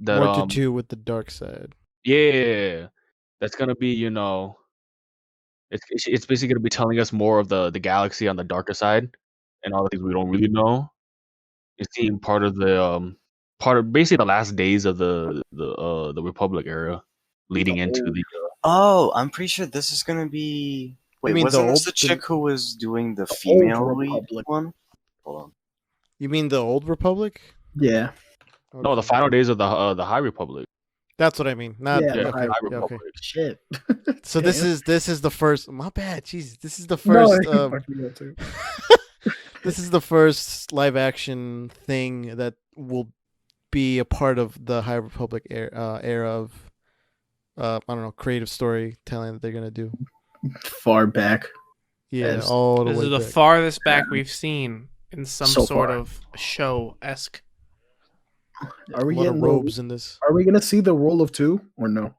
That More to do with the dark side. yeah, that's gonna be it's basically gonna be telling us more of the galaxy on the darker side and all the things we don't really know. It's seeing part of basically the last days of the Republic era, leading into the Oh, I'm pretty sure this is gonna be. Wait, mean wasn't the this the old- chick who was doing the female lead Republic. one? Hold on. You mean the old Republic? Yeah. no the final days of the High Republic. That's what I mean. Not Yeah, Yeah, okay. High yeah, Republic. okay. Shit. So this Damn. is the first. My bad. Jeez, this is the No, first. you fucking go too. This is the first live action thing that will be a part of the High Republic era of I don't know, creative storytelling that they're gonna do. Far back. Yeah, As- all the This way is the back. farthest back we've seen in some So sort far. of show-esque. Are we a lot of getting robes in this. Are we gonna see the roll of 2 or no?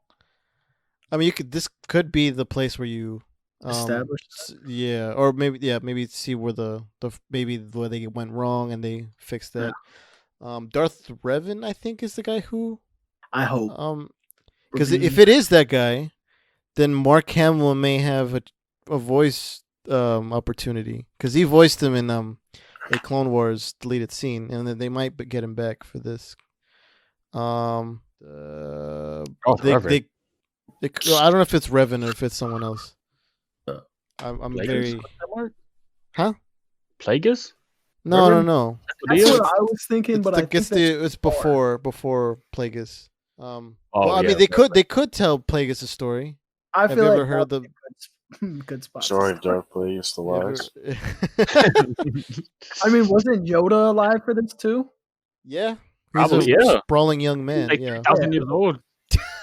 I mean, this could be the place where you Established. yeah, or maybe see where maybe where they went wrong and they fixed that. Darth Revan, I think, is the guy who I hope. because if it is that guy, then Mark Hamill may have a voice opportunity because he voiced him in a Clone Wars deleted scene, and then they might get him back for this. Oh, They, forever. I don't know if it's Revan or if it's someone else. Uh, I'm Plagueis? very Huh? Plagueis? no. That's what I was thinking, but I think It's before Plagueis. Oh, Well, I yeah. mean, they could tell Plagueis a story. I Have feel you like ever heard that would be a good spot. to Story of start. Darth Plagueis the Wise. I mean, wasn't Yoda alive for this too? Yeah, Probably, he's a yeah. sprawling young man. Like Yeah, 3,000 years old.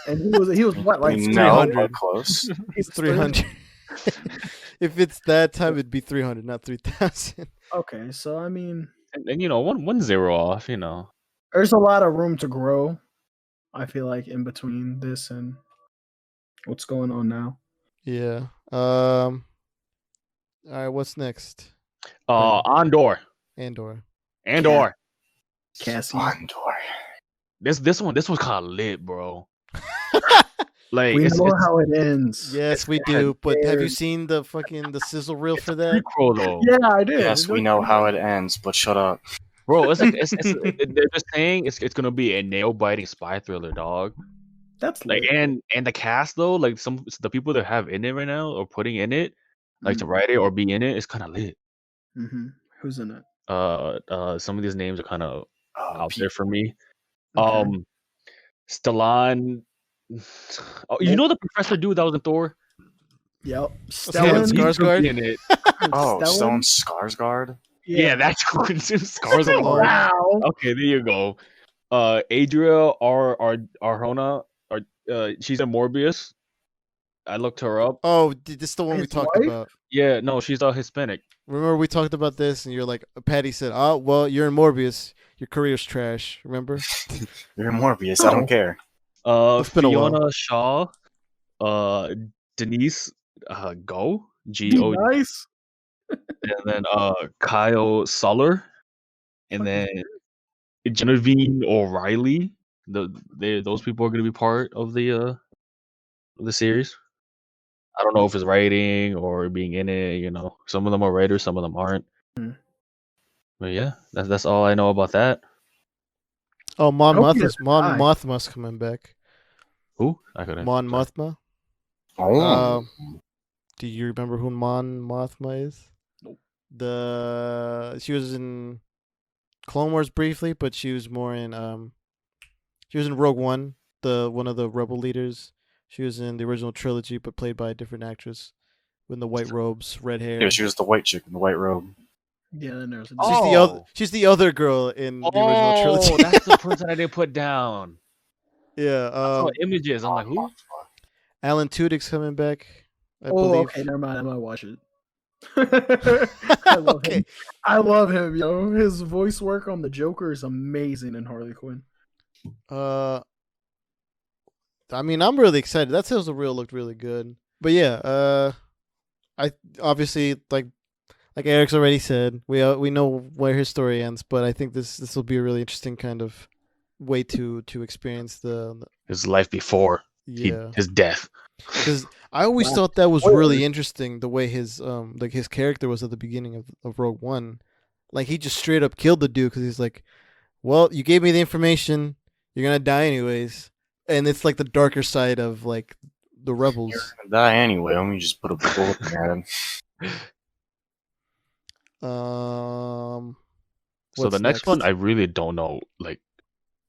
And he was what, like No, 300. but close. He's 300. If it's that time, it'd be 300, not 3,000. Okay, so I mean, And one zero off, there's a lot of room to grow. I feel like in between this and what's going on now. Yeah. All right. What's next? Andor. Andor. Cassie, Andor. This one kind of lit, bro. Like we it's know how it ends. Yes, we do. But have you seen the sizzle reel for that? prequel though. Yeah, I did. Yes, we know how it ends, but shut up. Bro, it's like they're just saying it's gonna be a nail biting spy thriller, dog. That's Like lit. and the cast though, like the people that have in it right now or putting in it, like to write it or be in it, it's kind of lit. Mm-hmm. Who's in it? Some of these names are kind of out Pete. there for me. Okay. Stellan. Oh, you know the professor dude that was in Thor? Yep. Stellan Stellan. Skarsgård? in it. Oh, Stellan? Stone Skarsgård. Yeah, that's Scars of Lord. Wow. Okay, there you go. Adria Arjona, she's in Morbius. I looked her up. Oh, this is the one we His talked wife? about. Yeah, no, she's Hispanic. Remember we talked about this, and you're like, Patty said, "Oh, well, you're in Morbius. Your career's trash." Remember? You're Morbius. I don't care. It's been a while. Fiona Shaw, Denise Go, Be Go, nice. and then Kyle Suller, and then Genevieve O'Reilly. Those people are gonna be part of the series. I don't know if it's writing or being in it. You know, some of them are writers, some of them aren't. Hmm. But yeah, that's all I know about that. Oh, Mon Loki doesn't die. Mothma's coming back. Who? I couldn't. Mon Mothma. Oh. Do you remember who Mon Mothma is? Nope. She was in Clone Wars briefly, but she was more in she was in Rogue One, one of the rebel leaders. She was in the original trilogy, but played by a different actress with the white robes, red hair. Yeah, she was the white chick in the white robe. Yeah, then there's She's the other girl in the original trilogy. Oh, that's the person I didn't put down. Yeah. I saw images. I'm like, who? Alan Tudyk's coming back. I Oh, believe. okay, never mind. I might watch it. I love him. I love him, yo. His voice work on the Joker is amazing in Harley Quinn. I mean, I'm really excited. That Sizzle Reel looked really good. But yeah, I obviously like Eric's already said, we know where his story ends, but I think this will be a really interesting kind of way to experience His life before his death. Because I always thought that was really interesting, the way his his character was at the beginning of Rogue One. Like, he just straight up killed the dude because he's like, well, you gave me the information, you're gonna die anyways. And it's like the darker side of like the rebels. You're gonna die anyway. Let me just put a bullet at him. So the next one, I really don't know, like,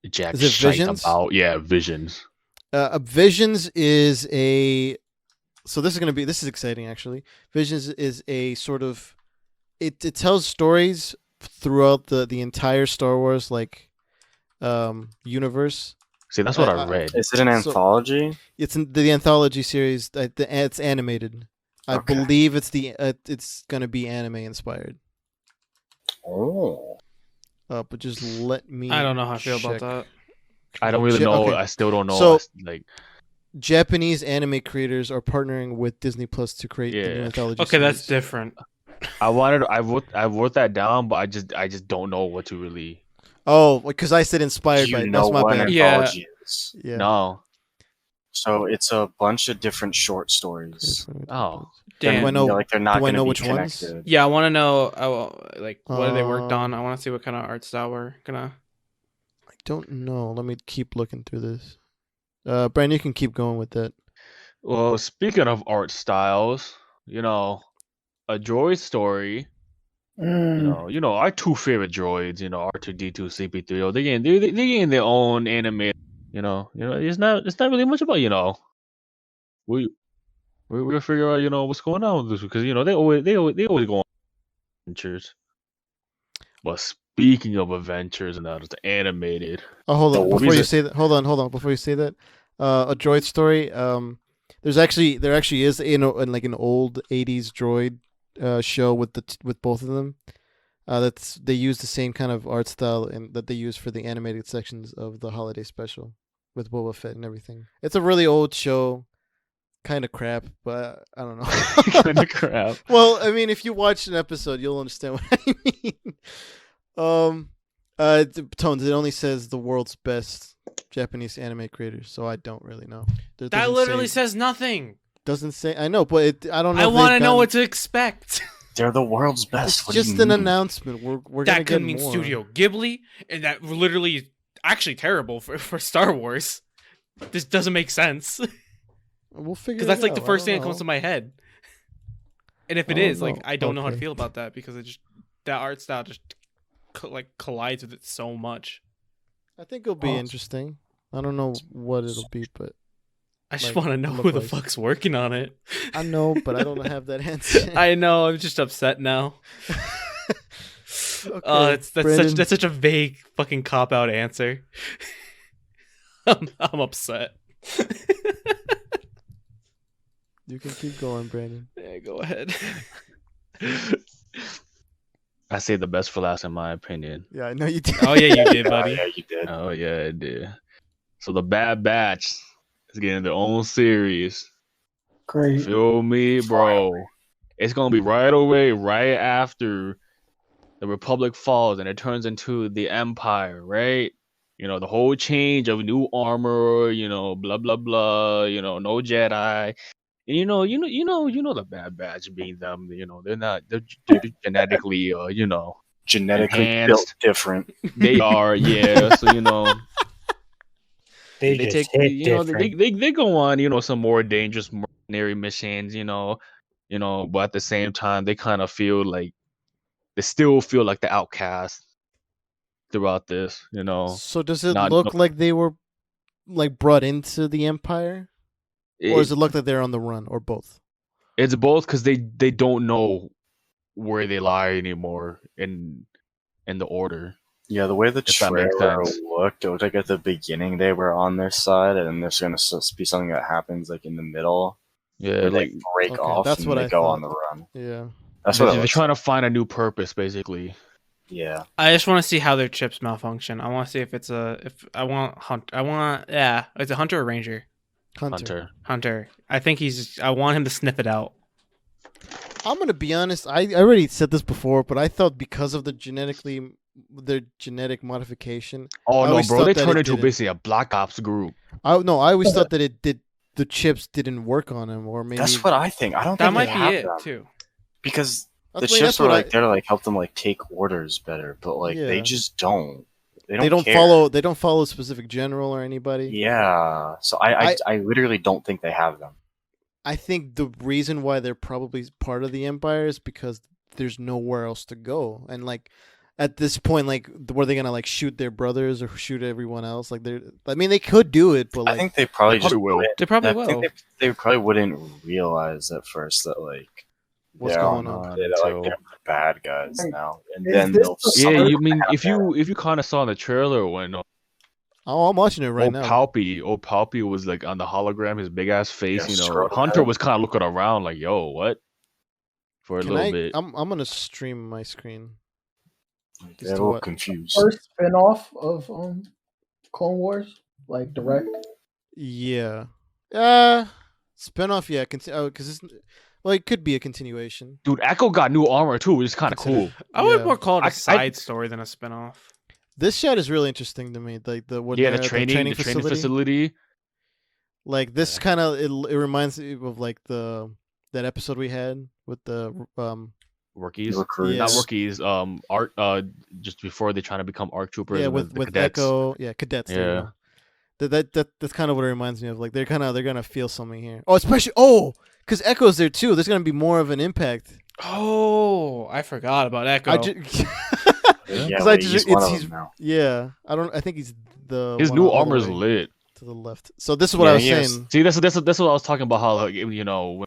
jack Is it shite Visions? about. Yeah, Visions. Visions is a. So this is exciting actually. Visions is a sort of, it tells stories throughout the entire Star Wars universe. See, that's what I read. Is it an anthology? It's in the anthology series. It's animated. I believe it's gonna be anime inspired. Oh. But just let me. I don't know how I feel about check. that. I don't really know. Okay. I still don't know. So, like, Japanese anime creators are partnering with Disney Plus to create the new anthology. Okay, that's series. different. I wrote that down, but I just don't know what to really. Oh, because I said inspired Do by you it. know That's my what bad. an Yeah. anthology is? Yeah. No. So it's a bunch of different short stories. Oh. Damn. Do I know? Like they're not do I going know to be which ones? connected. Yeah, I want to know what have they worked on. I want to see what kind of art style we're gonna. I don't know. Let me keep looking through this. Brian, you can keep going with that. Well, speaking of art styles, a droid story. You know, our two favorite droids, R2D2, CP3. They're getting their own anime. It's not really much about we figure out what's going on with this, because they always go on adventures. But speaking of adventures, and that is animated. Oh, hold on. Before you reason- say that, hold on. Before you say that, a droid story. There actually is an old '80s droid show with both of them. They use the same kind of art style that they use for the animated sections of the holiday special with Boba Fett and everything. It's a really old show, kind of crap, but I don't know. Kind of crap. Well, I mean, if you watch an episode, you'll understand what I mean. Tones, it only says the world's best Japanese anime creators, so I don't really know. That literally says nothing. Doesn't say. I know, but I don't know. I want to know what to expect. They're the world's best. It's What do just you an mean? announcement. We're That gonna get could mean more. Studio Ghibli, and that literally is actually terrible for Star Wars. This doesn't make sense. We'll figure. Because that's it like the out. first I thing don't that comes to know. my head. And if it Oh, is, like, no. I don't know how to Okay. feel about that because that art style just collides with it so much. I think it'll be Oh. interesting. I don't know what it'll be, but I just Like, want to know look who the wise. fuck's working on it. I know, but I don't have that answer. I know. I'm just upset now. Okay, That's Brandon. such a vague fucking cop out answer. I'm upset. You can keep going, Brandon. Yeah, go ahead. I say the best for last, in my opinion. Yeah, I know you did. Oh yeah, you did, Oh, buddy. yeah, you did. Oh yeah, I did. So the Bad Batch is getting their own series. Great. Feel me, bro? It's gonna be right away, right after the Republic falls, and it turns into the Empire, right? You know, the whole change of new armor. You know, blah blah blah. You know, no Jedi. And you know the Bad Batch being them. You know, they're genetically, you know, Genetically built enhanced. different. They are, yeah. So you know. They They just take, hit you know, different. they go on, you know, some more dangerous mercenary missions, you know, but at the same time, they kind of feel like they still feel like the outcast throughout this, you know. So does it Not look like they were like brought into the Empire, or does it look like they're on the run, or both? It's both because they don't know where they lie anymore in the order. Yeah, the way the If that makes trailer sense. looked, it looked like at the beginning they were on their side, and there's going to be something that happens like in the middle Yeah, where like they break Okay, off that's and what they I go thought. on the run. Yeah. That's what it they're looks trying like. to find a new purpose, basically. Yeah. I just want to see how their chips malfunction. I want to see if it's it's a hunter or ranger. Hunter. I think I want him to sniff it out. I'm gonna be honest. I already said this before, but I thought because of their genetic modification. Oh I no, always bro! thought They that turned it into didn't. basically a Black Ops group. I always thought that it did. The chips didn't work on him, or maybe That's what I think. I don't That think might they be have it them. too. Because the That's chips what were I- like there to like help them like take orders better, but like Yeah. they just don't. they don't care. follow. They don't follow a specific general or anybody. Yeah. So I literally don't think they have them. I think the reason why they're probably part of the Empire is because there's nowhere else to go, and like at this point, like were they gonna like shoot their brothers or shoot everyone else? Like they could do it, but like I think they probably They just probably will. wouldn't- They probably I will. think they probably wouldn't realize at first that like What's they're going on on that, until- like they're the bad guys now, and Is then this they'll. the Yeah, Sorry. you mean if you kind of saw in the trailer when oh, I'm watching it right now. Palpy was like on the hologram, his big ass face, Yeah, you know. scroll Hunter down. was kind of looking around like, "Yo, what?" For a Can little I? bit. I'm gonna stream my screen. They're a to little what? confused. First spinoff of Clone Wars, like direct. Yeah. Spinoff. Yeah. Because it could be a continuation. Dude, Echo got new armor too, which is kind of Consider- cool. I would Yeah. more call it a I- side story than a spinoff. This shot is really interesting to me. Like when Yeah, they're the at training facility. Like this kind of it reminds me of like that episode we had with the Rookies, Recruits. not Yeah. rookies. Art. Just before they trying to become ARC troopers. yeah and with the cadets. Echo, cadets. there you Yeah. go. That's kind of what it reminds me of. Like they're gonna feel something here. Oh, especially because Echo's there too. There's gonna be more of an impact. Oh, I forgot about Echo. I just Yeah, 'Cause I wait, just- he's one of he's- them now. yeah. I think he's the His one new all the armor's way lit. to the left. So this is what I Yeah, was he is. saying. See, that's what I was talking about. How like you know,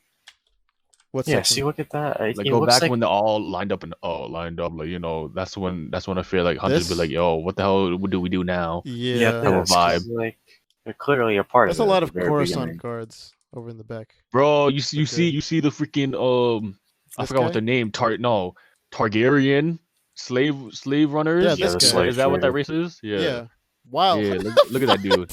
What's Yeah, that see, one? look at that. like It go looks back like when they're all lined up like you know, that's when I feel like Hunter's be This? like, yo, what the hell do we do now? Yeah, Type of this, 'cause, vibe. like they're clearly a part there's of a it lot at of the very Coruscant beginning. guards over in the back. Bro, you see Okay. you see the freaking I This forgot what guy? their name. Targaryen slave runners. Yeah, Yeah, this the guy. slave Is that what that trader. race is? Yeah. Yeah. Wow. Yeah, look at that dude.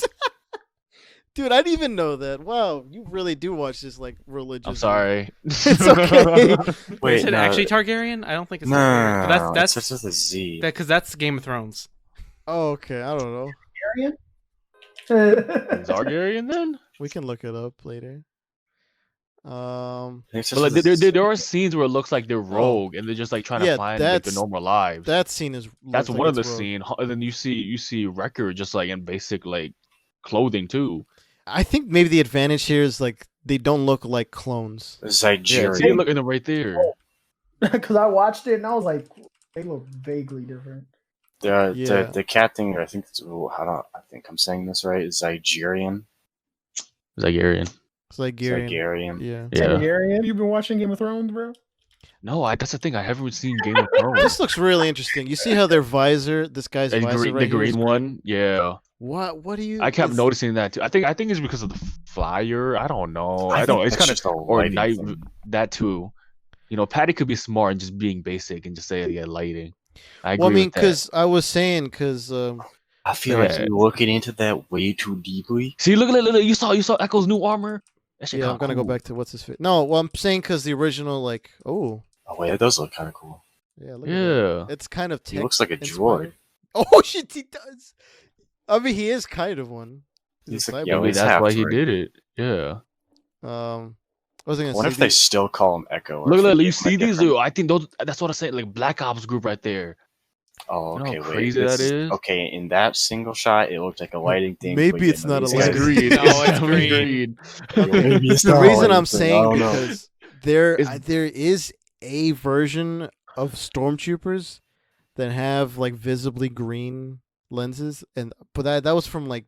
Dude, I didn't even know that. Wow, you really do watch this like religious. I'm sorry. It's okay. Wait, Is it no, actually Targaryen? I don't think it's no, Targaryen. no, But no, that's it starts with a Z. because that's Game of Thrones. Oh, okay. I don't know. Targaryen then? We can look it up later. I think it starts But like with a Z. there are scenes where it looks like they're rogue and they're just like trying Yeah, to find like their that's- normal lives. That scene is. That's looks one like of the it's rogue. scene. And then you see Wrecker just like in basic like clothing too. I think maybe the advantage here is like they don't look like clones. Yeah, Zygerian. see, look at them right there. Because I watched it and I was like, they look vaguely different. The cat thing, I think I think I'm saying this right, is Zygerian. Zygerian. Zygerian. Yeah. Yeah. Targaryen? You've been watching Game of Thrones, bro? No, that's the thing. I haven't seen Game of Thrones. This looks really interesting. You see how their visor, this guy's visor the right here is green one. Yeah. What do you? I kept it's- noticing that too. I think it's because of the flyer. I don't know. I I don't. think It's that's kind just a of or lighting night thing. that too. You know, Patty could be smart and just being basic and just say yeah, lighting. I agree Well, I mean, with that. because I was saying, I feel like Yeah. you're looking into that way too deeply. See, look, you saw Echo's new armor. That shit yeah, kinda I'm gonna go cool. back to what's his face. No, well, I'm saying because the original, like, Oh wait, it does look kind of cool. yeah, look at that. Yeah. It's kind of. He looks like a inspired. droid. Oh shit, he does. I mean, he is kind of one. He's a like- cyborg. yeah, I mean, he's that's half why he droid. did it. Yeah. What was I gonna What say? if they still call him Echo? or Look, if they you give him a see these? different- I think those. That's what I'm saying. Like Black Ops group right there. Oh, You know okay, how wait. crazy this that is? Okay, in that single shot, it looked like a lighting thing. Maybe but it's yeah, not a these lighting guys- green. No, it's definitely green. Yeah, maybe it's The not a reason lighting I'm thing, I saying don't know. because there It's- there is a version of stormtroopers that have like visibly green lenses, but that was from like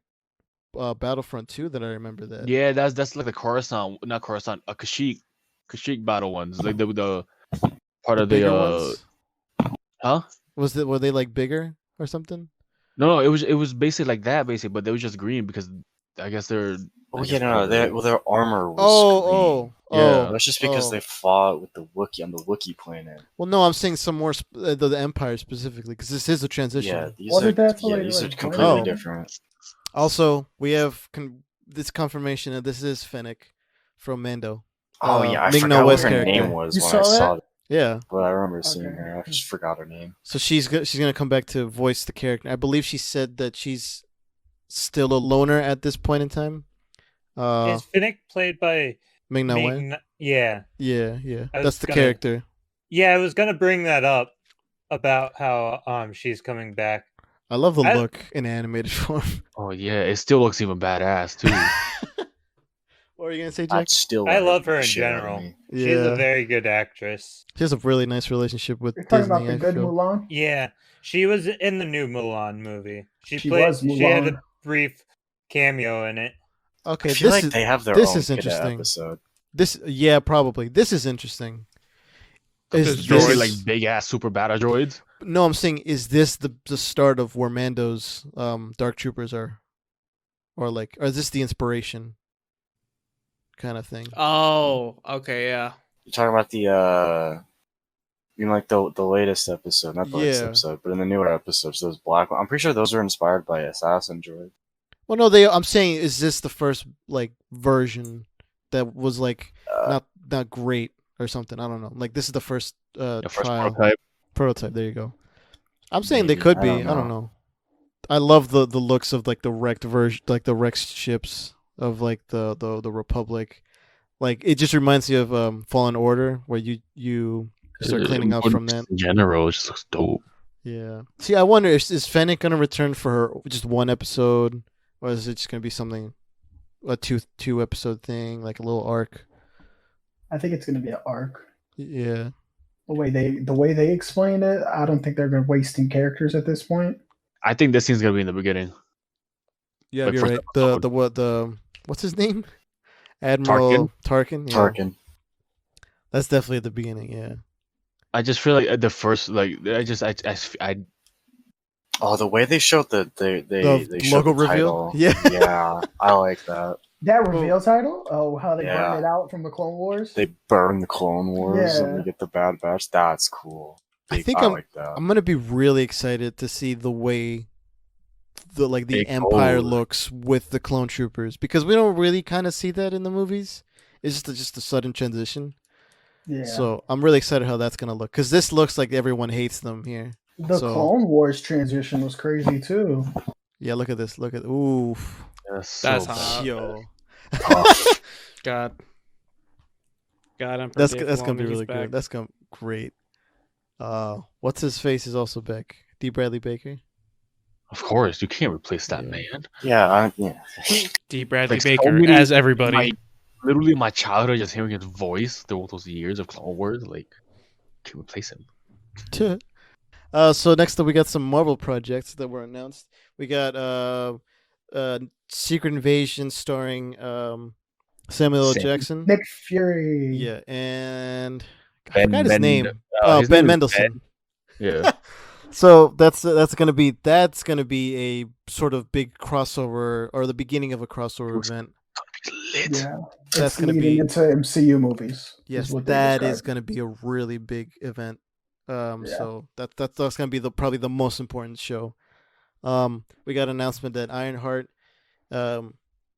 Battlefront 2 that I remember that. Yeah, that's like the Coruscant, not Coruscant, a Kashyyyk battle ones, like the part The of the bigger ones. huh? Were they like bigger or something? No, it was basically like that, but they was just green because I guess they're. Oh I yeah, guess no, better. their armor was green. Yeah. That's just because they fought with the Wookiee on the Wookiee planet. Well, no, I'm saying some more the Empire specifically because this is a transition. Yeah, these What are did that yeah, like- these are like, completely Oh. different. Also, we have this confirmation that this is Fennec from Mando. Oh yeah, I Ming-Na forgot what West her character. name was You when saw I that? saw it, Yeah, but I remember seeing Okay. her. I just forgot her name. so she's gonna come back to voice the character. I believe she said that she's still a loner at this point in time. Is Finnick played by Ming-Na Wen? Ming? Yeah, Yeah, I was that's the gonna- character. yeah. I was gonna bring that up about how she's coming back. I love the I- look in animated form. Oh yeah, it still looks even badass too. What were you gonna say, Jack? I'd still. I let love her in shit out of general. me. She's Yeah, a very good actress. she has a really nice relationship with You're talking Disney. about the I good feel. Mulan? Yeah, she was in the new Mulan movie. She She played. was She had Mulan. a brief cameo in it. Okay, I feel this like is they have their this own is Kida interesting. episode. yeah, probably this is interesting. This Droid, This- like big ass super badass droids. No, I'm saying, is this the start of where Mando's Dark Troopers are, or is this the inspiration kind of thing? Oh, okay, yeah. You're talking about the you know, like the latest episode, not the latest Yeah. episode, but in the newer episodes, those black ones. I'm pretty sure those are inspired by Assassin Droid. Well, no, I'm saying, is this the first version that was not great or something? I don't know. Like this is the first The first trial prototype. prototype. There you go. I'm saying they Maybe. could I be. don't I don't know. I love the looks of like the wrecked version, like the wrecked ships of like the Republic. Like it just reminds me of Fallen Order, where you start cleaning up from that. In general, it just looks dope. Yeah. See, I wonder, is Fennec gonna return for her just one episode, or is it just gonna be a two episode thing, like a little arc? I think it's going to be an arc. Yeah. The way they explain it, I don't think they're going to wasting characters at this point. I think this scene's gonna be in the beginning. Yeah, Like you're first right. episode. What's his name? Admiral Tarkin. Yeah. Tarkin. That's definitely at the beginning. Yeah. I just feel like at the first, like I Oh, the way they showed they The showed logo the reveal? title. Yeah. Yeah, I like that. That reveal title? Oh, how they Yeah. burned it out from the Clone Wars? They burn the Clone Wars and Yeah. we get the Bad Batch. That's cool. I think I I'm like that. gonna be really excited to see the way the They Empire code. looks with the clone troopers, because we don't really kind of see that in the movies. It's just a sudden transition. Yeah. So I'm really excited how that's gonna look, because this looks like everyone hates them here. The so- Clone Wars transition was crazy too. Yeah, look at this. Look at oof. that's That's so hot. Yo, God. Emperor that's Dave gonna be Filoni, he's really back. good. That's gonna great. What's his face is also back. D. Bradley Baker. Of course, you can't replace that Yeah. man. Yeah. D. Bradley Like, so Baker many- as everybody. Literally, my childhood just hearing his voice through all those years of Clone Wars, like, can't replace him. So next up, we got some Marvel projects that were announced. We got Secret Invasion starring Samuel L. Sam- Jackson. Nick Fury. Yeah, and I Ben forgot his Men- name. his Ben name is Mendelsohn. Yeah. So that's gonna be a sort of big crossover or the beginning of a crossover event. Lit. Yeah, That's it's gonna leading be- into MCU movies. Yes, is what they that is described. going to be a really big event. Yeah. So that's going to be probably the most important show. We got an announcement that Ironheart Has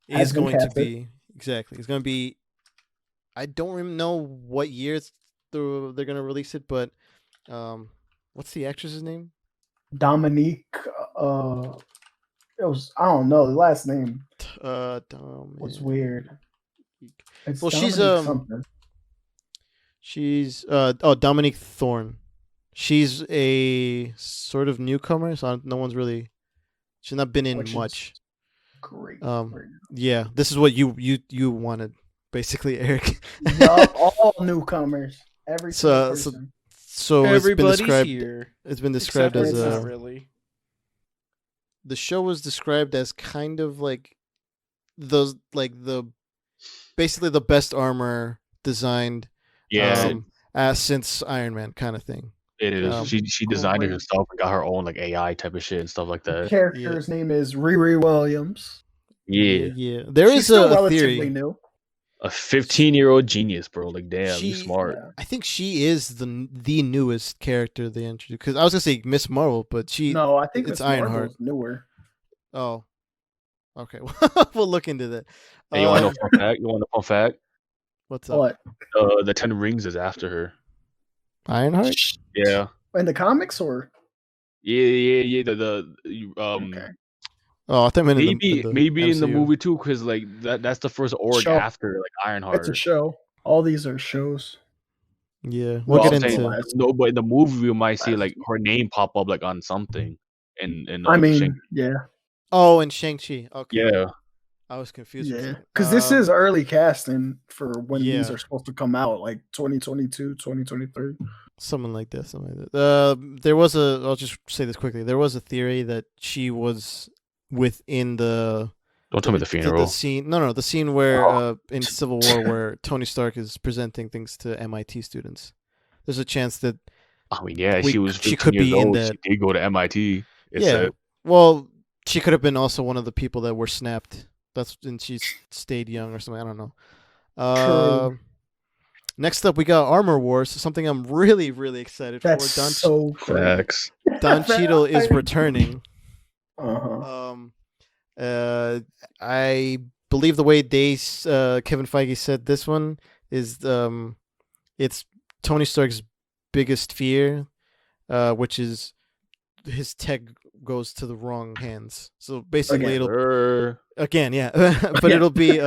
is been going to casted. be exactly. It's going to be. I don't even know what year they're going to release it, but what's the actress's name? Dominique. It was, I don't know, the last name was weird. It's Well, she's, Dominique something. She's Dominique Thorne. She's a sort of newcomer, so no one's really. She's not been in Which is much. Great. Yeah, this is what you wanted, basically, Eric. Yup, all newcomers. Every So- person. So Everybody's it's been described. here. It's been described Except as for a. not really. The show was described as kind of like those basically the best armor designed Yeah, since Iron Man kind of thing. it is. She designed it great. herself and got her own like AI type of shit and stuff like The that. character's name is Riri Williams. Yeah. There She's is still a relatively theory. new. A 15-year-old genius, bro. Like, damn, you She- smart. Yeah. I think she is the newest character they introduced. Because I was gonna say Miss Marvel, but she. No, I think it's it's Ironheart. Ironheart. Newer. Oh, okay. We'll look into that. Hey, you want to know a fun fact? You want to know a fun fact? What's up? What? The 10 Rings is after her. Ironheart? Yeah. In the comics or? Yeah. Okay. Oh, I think Maybe in the MCU. movie too, because like that's the first org Show. after like Ironheart. It's a show. All these are shows. Yeah, Well, we'll get I'm saying, into. no, but in the movie we might see like her name pop up like on something. In I mean, Shang- yeah. Oh, and Shang-Chi. Okay. yeah. I was confused. for a Yeah. second. Because this is early casting for when these yeah. are supposed to come out, like 2022, 2023. something like that. There was I'll just say this quickly. There was a theory that she was within the. Don't tell me the funeral. The scene. No, the scene where in Civil War where Tony Stark is presenting things to MIT students. There's a chance that. I mean, yeah, we- she was. she 15 could years be in old. that- She did go to MIT. It Yeah. said. Well, she could have been also one of the people that were snapped. And she stayed young or something. I don't know. True. Next up, we got Armor Wars. Something I'm really, really excited That's for. so cool. Facts. Don Cheadle is returning. Uh-huh. I believe the way Kevin Feige said this one is it's Tony Stark's biggest fear, which is his tech goes to the wrong hands. So basically, Again. yeah, but it'll be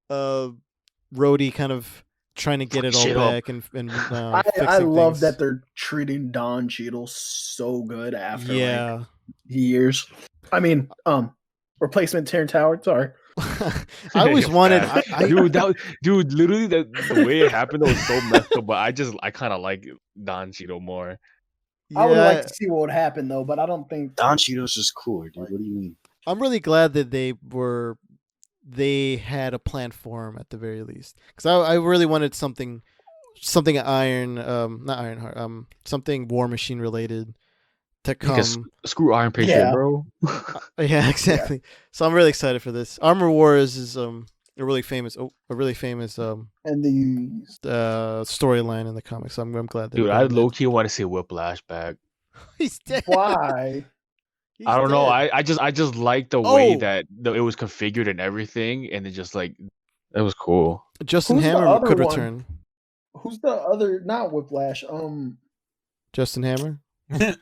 Rhodey kind of trying to get it all Shit up. back and I fixing love things. that they're treating Don Cheadle so good after Yeah. like years. I mean, replacement Terrence Howard. Sorry. I always wanted. Dude, literally the way it happened was so messed up. But I kind of like Don Cheadle more. I would like Yeah, to see what would happen though, but I don't think Don Cheadle's just cooler, dude. What do you mean? I'm really glad that they had a plan for him at the very least, because I really wanted something not Ironheart, something War Machine related to come. Screw Iron Patriot, Yeah. bro. Yeah, exactly. So I'm really excited for this. Armor Wars is a really famous and these storyline in the comics. So I'm glad that Dude, I low key want to see Whiplash back. he's dead. why? He's I don't know. dead. I just like the way Oh! that it was configured and everything, and it just like it was cool. Justin Who's the Hammer other could one? return. Who's the other? Not Whiplash. Justin Hammer.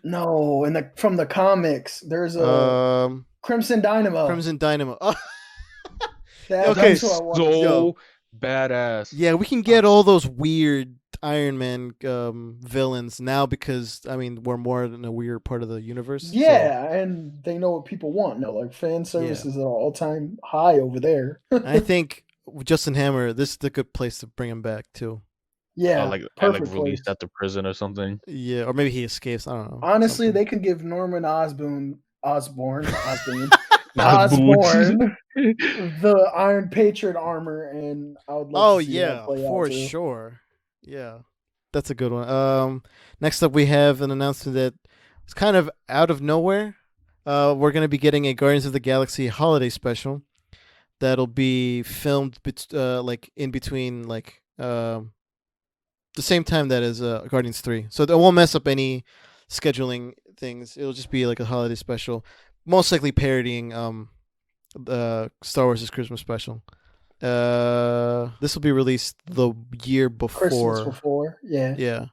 No, from the comics, there's a Crimson Dynamo. Crimson Dynamo. Oh, That's okay, who I want. So Yo. badass. yeah, we can get all those weird Iron Man villains now because I mean we're more in a weird part of the universe. so- Yeah, and they know what people want. No, like fan service is at an all-time high over there. I think Justin Hammer, this is a good place to bring him back too. Yeah, like perfect released place. at the prison or something. Yeah, or maybe he escapes. I don't know. Honestly, something. they could give Norman Osborn Not Osborn the Iron Patriot armor, and I would love Oh to see that yeah, play for out too. sure. Yeah, that's a good one. Next up we have an announcement that it's kind of out of nowhere. We're gonna be getting a Guardians of the Galaxy holiday special that'll be filmed like in between like the same time that is Guardians 3. So it won't mess up any scheduling things. It'll just be like a holiday special, most likely parodying Star Wars' Christmas special. This will be released the year before. Christmas before, yeah. Yeah.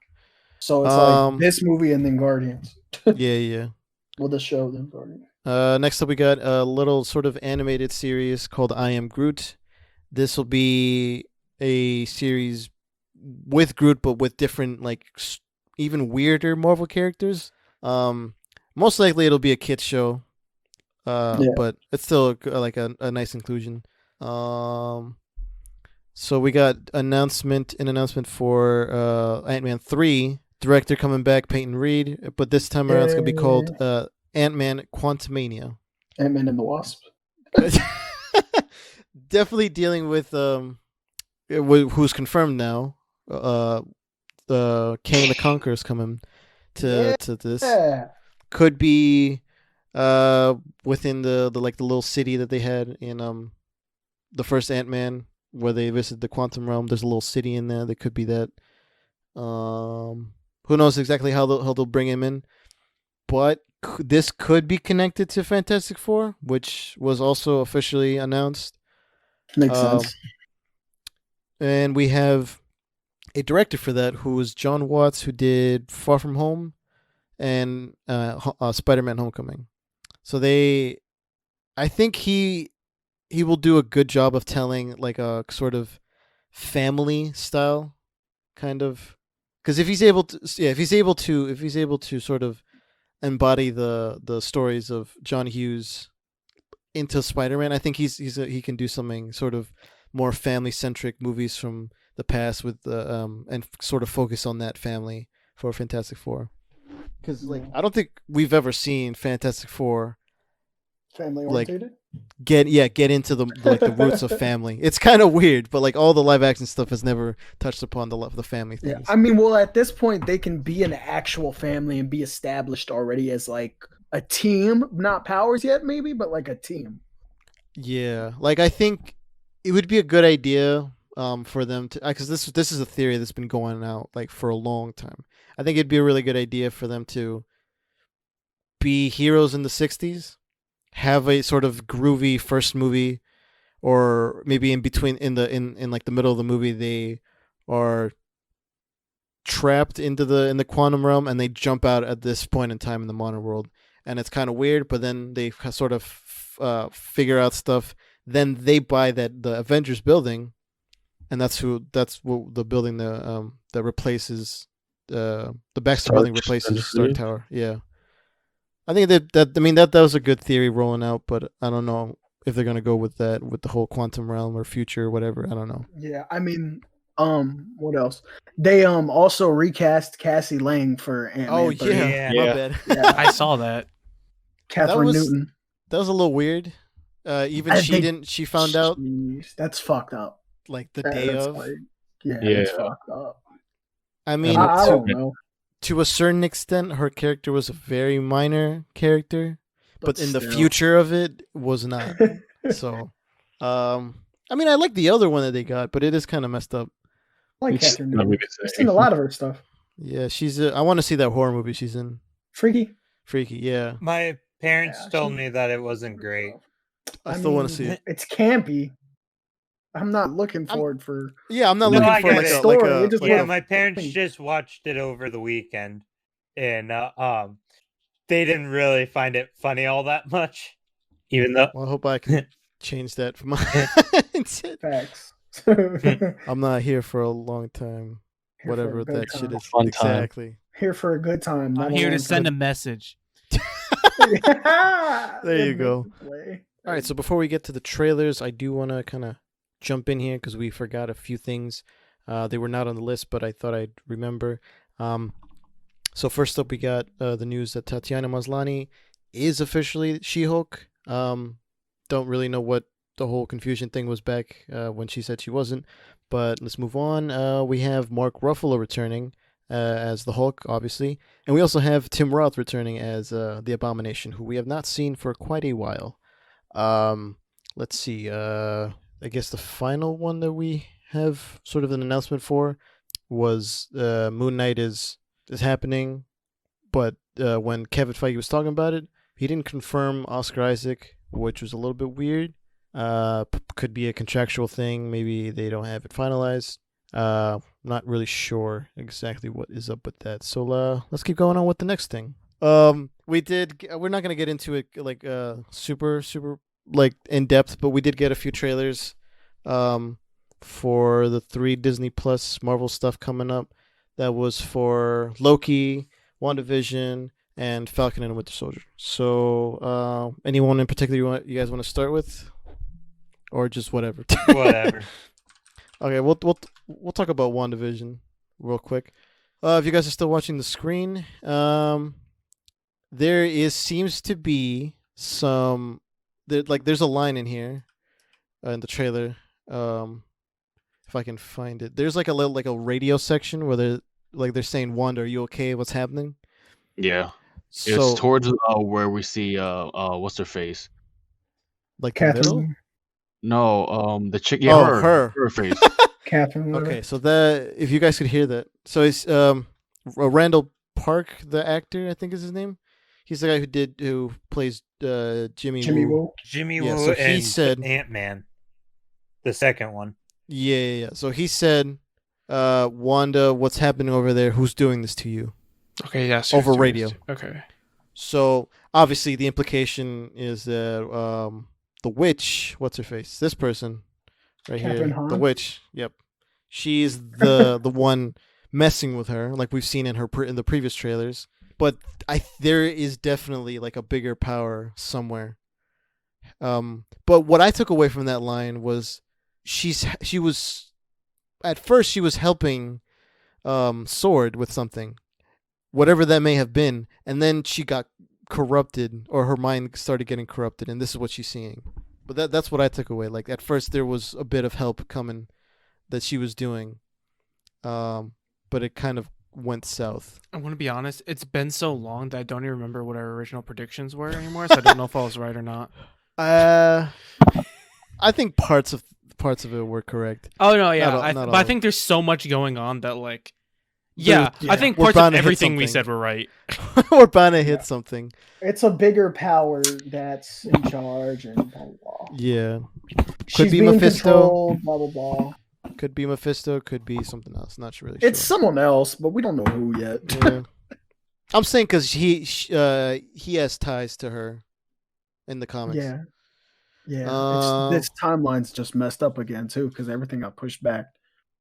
So it's like this movie and then Guardians. Yeah. Well, the show then Guardians. Next up, we got a little sort of animated series called I Am Groot. This will be a series with Groot, but with different, like, even weirder Marvel characters. Most likely it'll be a kids show, but it's still like a nice inclusion. So we got an announcement for Ant-Man 3. Director coming back, Peyton Reed, but this time around it's gonna be called Ant-Man Quantumania. Ant-Man and the Wasp. Definitely dealing with who's confirmed now. The King the Conqueror's coming to this. Could be within the little city that they had in the first Ant-Man where they visited the quantum realm. There's a little city in there. That could be that. Who knows exactly how they'll bring him in, but this could be connected to Fantastic Four, which was also officially announced. Makes sense. And we have a director for that who is John Watts, who did Far From Home and Spider-Man: Homecoming. So I think he will do a good job of telling like a sort of family style kind of, because if he's able to sort of embody the stories of John Hughes into Spider-Man, I think he can do something sort of more family-centric movies from the past with and sort of focus on that family for Fantastic Four. Because like I don't think we've ever seen Fantastic Four family oriented. Like, get into the roots of family. It's kind of weird, but like all the live action stuff has never touched upon the family things. Yeah, I mean, well, at this point they can be an actual family and be established already as like a team, not powers yet, maybe, but like a team. Yeah, like I think it would be a good idea for them to, because this is a theory that's been going out like for a long time. I think it'd be a really good idea for them to be heroes in the 60s, have a sort of groovy first movie, or maybe in between in like the middle of the movie they are trapped in the quantum realm and they jump out at this point in time in the modern world, and it's kind of weird, but then they sort of figure out stuff. Then they buy the Avengers building, and that's what the building that replaces the Baxter building replaces Stark Tower. Yeah. I think that was a good theory rolling out, but I don't know if they're gonna go with that with the whole quantum realm or future or whatever. I don't know. Yeah, I mean, what else? They also recast Cassie Lang for Ant-Man. Oh 3. yeah, my bad. Yeah. I saw that. Catherine Newton. That was a little weird. She found out that's fucked up. like the day of. Like, it's fucked up. I mean, I don't know. To a certain extent, her character was a very minor character, but in the still. future of it was not. So, I mean, I like the other one that they got, but it is kind of messed up. I like Catherine Newton. I've seen a lot of her stuff. Yeah, I want to see that horror movie she's in. Freaky, yeah. My parents told me that it wasn't great. I still want to see it. It's campy. I'm not looking forward for. Yeah, I'm not looking for like a story. My parents just watched it over the weekend, and they didn't really find it funny all that much. Even though, well, I hope I can change that for my Facts. I'm not here for a long time. Here for a whatever good that shit time. is. Fun time. Exactly. Here for a good time. I'm here to send a message. There you go. All right, so before we get to the trailers, I do want to kind of jump in here because we forgot a few things. They were not on the list, but I thought I'd remember. So first up, we got the news that Tatiana Maslany is officially She-Hulk. Don't really know what the whole confusion thing was back when she said she wasn't, but let's move on. We have Mark Ruffalo returning as the Hulk, obviously, and we also have Tim Roth returning as the Abomination, who we have not seen for quite a while. Let's see. I guess the final one that we have sort of an announcement for was Moon Knight is happening, but when Kevin Feige was talking about it, he didn't confirm Oscar Isaac, which was a little bit weird. Could be a contractual thing. Maybe they don't have it finalized. Not really sure exactly what is up with that. So let's keep going on with the next thing. We're not gonna get into it like super like in depth, but we did get a few trailers for the 3 Disney Plus Marvel stuff coming up. That was for Loki, WandaVision, and Falcon and Winter Soldier. So anyone in particular you guys want to start with, or just whatever? Whatever. Okay, we'll talk about WandaVision real quick. If you guys are still watching the screen, seems to be some there's a line in here in the trailer. If I can find it, there's like a little a radio section where they're saying, "Wanda, are you okay? What's happening?" Yeah. So It's towards where we see what's her face? like the middle. Catherine. No, the chick. Oh, Yeah, her. her face. Catherine. whatever. Okay, so if you guys could hear that, so it's Randall Park, the actor, I think is his name. He's the guy who plays Jimmy Jimmy Woo. Woo. Jimmy Yeah, Woo so he and said- Ant-Man. The second one. Yeah. So he said, "Wanda, what's happening over there? Who's doing this to you?" Okay, yes. Over radio. Okay. So obviously the implication is that the witch, what's her face? This person right Catherine here, Hahn? the witch. Yep, she's the one messing with her, like we've seen in the previous trailers. But there is definitely like a bigger power somewhere. But what I took away from that line was she was at first she was helping Sword with something, whatever that may have been, and then she got corrupted, or her mind started getting corrupted, and this is what she's seeing. But that's what I took away. Like at first there was a bit of help coming that she was doing, but it kind of went south. I want to be honest. It's been so long that I don't even remember what our original predictions were anymore. So I don't know if I was right or not. I think parts of it were correct. Oh no, yeah. Not But I all. think there's so much going on that like, yeah, Yeah, I think we're parts bound of to hit everything we something. said were right. We're bound to hit something. It's a bigger power that's in charge and blah blah blah. Yeah, She's be being Mephisto. controlled, blah blah blah. could be Mephisto, could be something else. Not really It's sure. someone else, but we don't know who yet. Yeah. I'm saying because he has ties to her in the comics. Yeah. Yeah. Uh, This timeline's just messed up again too because everything got pushed back.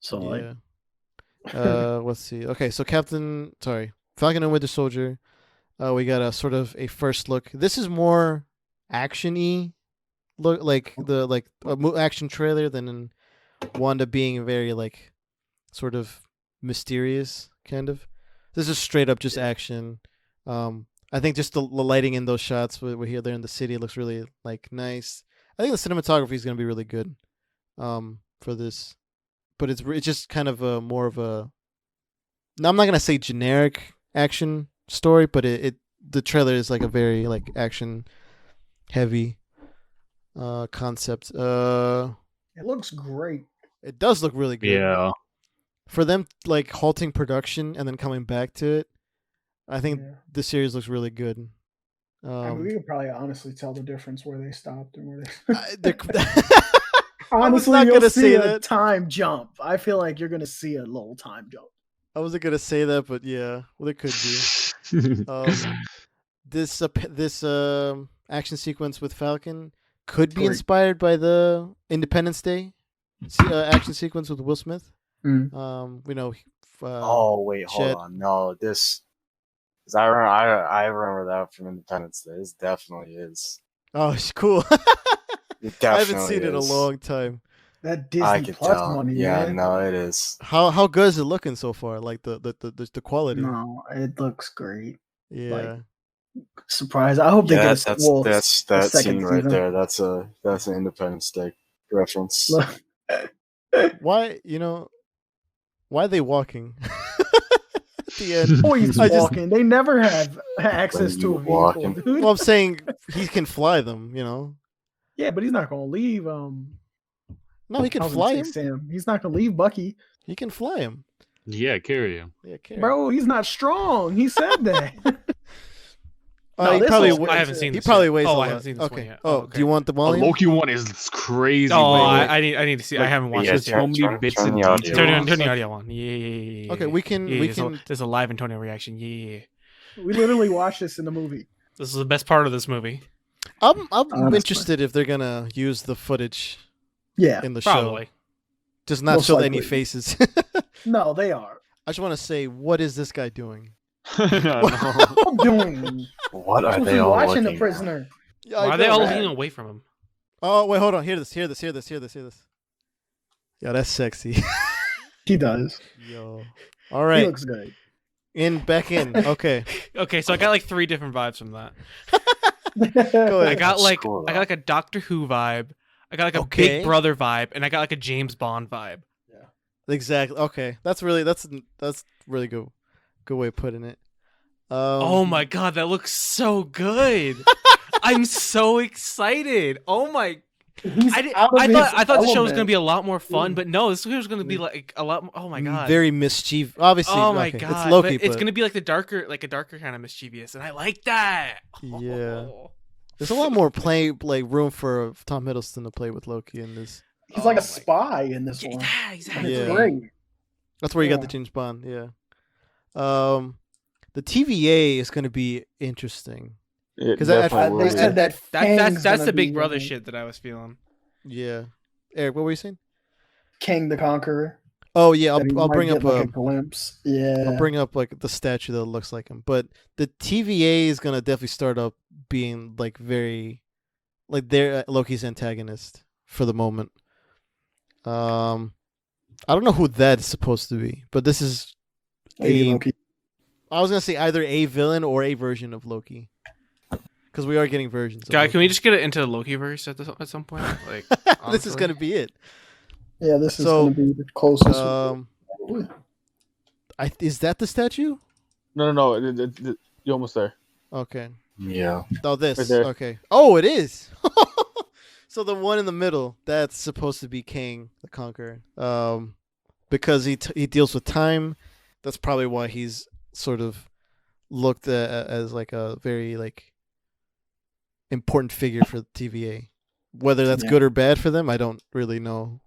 So like Yeah. Let's see. Okay, so Falcon and Winter Soldier. We got a sort of a first look. This is more action-y, look like action trailer than in Wanda being very like sort of mysterious kind of. This is straight up just action. I think just the lighting in those shots we're here there in the city looks really like nice. I think the cinematography is going to be really good for this. But it's just kind of a more of a. Now I'm not gonna say generic action story, but the trailer is like a very like action heavy concept. it looks great. It does look really good. Yeah. For them like halting production and then coming back to it, I think Yeah. the series looks really good. I mean, we could probably honestly tell the difference where they stopped and where they. they're- Honestly, not you'll gonna see say a that. time jump. I feel like you're gonna see a little time jump. I wasn't gonna say that, but yeah, well, it could be. This action sequence with Falcon could be Great. inspired by the Independence Day action sequence with Will Smith. Mm. We know Oh wait, hold Chet. on. No, this. 'Cause I remember that from Independence Day. This definitely is. Oh, it's cool. It I haven't definitely seen it in a is. long time. That I Disney could Plus tell. money, Yeah, man. no, it is. How good is it looking so far? Like the quality. No, it looks great. Yeah. Surprise! I hope they Yeah, get a that's a that second scene right season. there. That's an Independence Day reference. Look, Why why are they walking? At the end. oh, he's I just- walking. They never have access to a vehicle, Walking. dude. Well, I'm saying he can fly them. Yeah, but he's not gonna leave. No, he can I was fly gonna him. say Sam. He's not gonna leave Bucky, He can fly him. Yeah, carry him. Yeah, carry. bro. He's not strong. He said that. Oh, he this probably. looks I haven't seen He this probably yet. weighs a Oh, lot. I haven't seen this okay. one yet. Oh, Okay. do you want the The volume? Loki one is crazy. Oh, bro. I need to see. I haven't watched Like, this so yet. many bits turn and the audio details. Turn the audio on. Yeah. Okay, we can. Yeah, we there's a- can. There's a live Antonio reaction. Yeah. We literally watched this in the movie. This is the best part of this movie. I'm Honestly. interested if they're gonna use the footage Yeah, in the show. Probably. Just not Most show likely. any faces. no, they are. I just want to say, what is this guy doing? I'm doing. What are Supposed to they be all watching looking the at? prisoner. Yeah, Why I are they know, all right? leaning away from him? Oh wait, hold on. Hear this. Yeah, that's sexy. He does. Yo. All He right. looks good. Back in. Okay. Okay, so I got like 3 different vibes from that. Go I ahead. got like cool, I got like a Doctor Who vibe. I got like a Okay. Big Brother vibe, and I got like a James Bond vibe. Exactly. Okay. That's really good. Good way of putting it. Oh my god, that looks so good! I'm so excited. Oh my! He's I out of his thought the show was element. gonna be a lot more fun, but no, this was gonna be like a lot. Oh my god! Very mischievous. Obviously. Oh my okay, god! It's Loki. But it's but gonna be like a darker kind of mischievous, and I like that. Yeah. There's a lot more room for Tom Hiddleston to play with Loki in this. He's like Oh a my- spy in this one. Yeah, exactly. Yeah. It's great. That's where you got the Yeah. James Bond. Yeah. The TVA is going to be interesting. It 'Cause I- definitely They will said be. that That's Kang's the gonna Big be Brother in shit that I was feeling. Yeah. Eric, what were you saying? Kang the Conqueror. Oh yeah, that he I'll might bring get, up like, a glimpse. Yeah. I'll bring up like the statue that looks like him. But the TVA is gonna definitely start up being like very, like they're Loki's antagonist for the moment. I don't know who that's supposed to be, but this is Lady a. Loki. I was gonna say either a villain or a version of Loki, because we are getting versions. Of Guy, Loki. can we just get it into the Loki verse at some point? Like This is honestly? gonna be it. Yeah, this is So, gonna be the closest. Is that the statue? No. You're almost there. Okay. Yeah. Oh, this. Right there. Okay. Oh, it is. So the one in the middle, that's supposed to be Kang the Conqueror. Because he deals with time. That's probably why he's sort of looked at as like a very like important figure for the TVA. Whether that's Yeah. good or bad for them, I don't really know.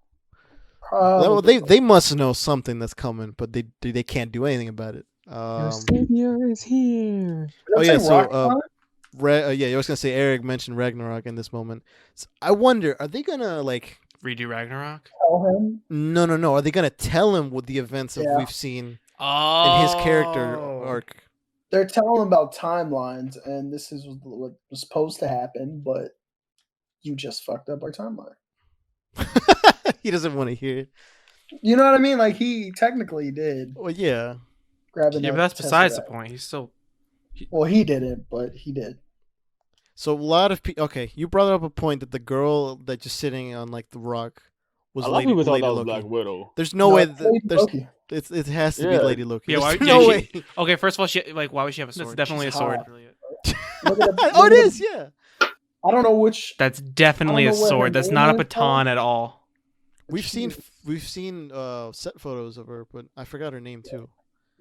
Well, Probably. they must know something that's coming, but they can't do anything about it. savior is here. Oh yeah, so Ragnarok? yeah, I was gonna say Eric mentioned Ragnarok in this moment. So I wonder, are they gonna like? Redo Ragnarok. Tell him. No. Are they gonna tell him what the events of Yeah. we've seen Oh, in his character arc? They're telling him about timelines, and this is what was supposed to happen, but you just fucked up our timeline. He doesn't want to hear it. You know what I mean? Like he technically did. Well, yeah. Grabbing Yeah, but that that's besides the Tesseract. point. He's still. Well, he didn't, but he did. So a lot of people. Okay, you brought up a point that the girl that just sitting on like the rock was A lot of Lady, people thought Lady that was Loki. Black Widow. There's no way. it's Lady There's Loki. it has to be Yeah. Lady Loki. Yeah, There's why- no yeah, way. Okay, first of all, why would she have a sword? That's definitely a She's sword. hot. Look at the- Oh, it look at is. the- Yeah. I don't know which. That's definitely I a don't know what her sword. That's name not a is, baton though. at all. We've she seen set photos of her, but I forgot her name too.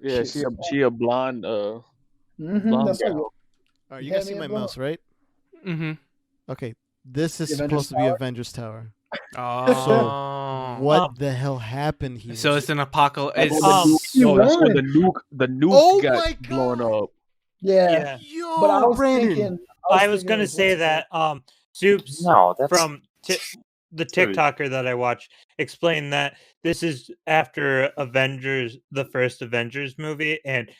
Yeah, she a blonde. Blonde That's girl. like, All right, you Yeah, guys see man, my bro. mouse, right? Mm-hmm. Okay, this is The Avengers supposed to be Tower? Avengers Tower. Oh. What the hell happened here? So it's an apocalypse. That's It's, when You that's when won. the nuke Oh my got God. blown up. yeah. Yo, But I was Brandon. thinking. I was thinking gonna it say was- that Soups No, that's from the TikToker that I watched explained that this is after Avengers, the first Avengers movie, and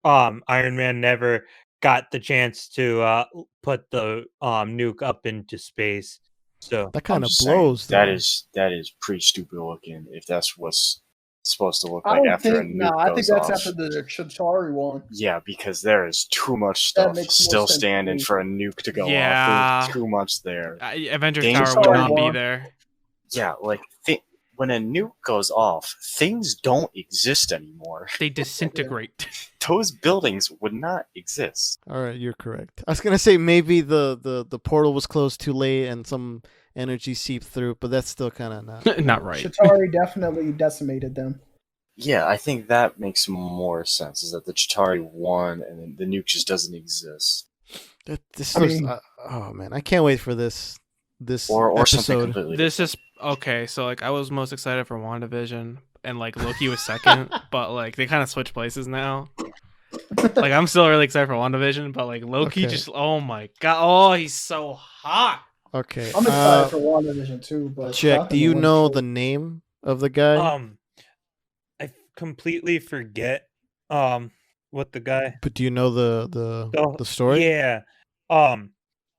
Iron Man never got the chance to put the nuke up into space. So That kind I'm of just saying, blows. Though. that is pretty stupid looking. If that's what's supposed to look I like don't after a think. nuke Nah, I think goes that's off. after the Chitauri one. Yeah, because there is too much That stuff makes more still sense to standing me. for a nuke to go Yeah. off. There's too much there. Avengers Danger Tower would not Zone. be there. Yeah, like when a nuke goes off, things don't exist anymore. They disintegrate. Those buildings would not exist. All right, you're correct. I was gonna say maybe the portal was closed too late and some energy seeped through, but that's still kind of not. Not right. Chitauri definitely decimated them. Yeah, I think that makes more sense. Is that the Chitauri won, and then the nuke just doesn't exist, This I looks. mean- Oh man, I can't wait for this. This or something episode. completely. This is okay. So like, I was most excited for WandaVision, and like Loki was second, but like they kind of switched places now. Like I'm still really excited for WandaVision, but like Loki Okay. just, oh my god, oh he's so hot. Okay. I'm excited for WandaVision too, but Jack, do you know the name of the guy? I completely forget what the guy. But do you know the story? Yeah.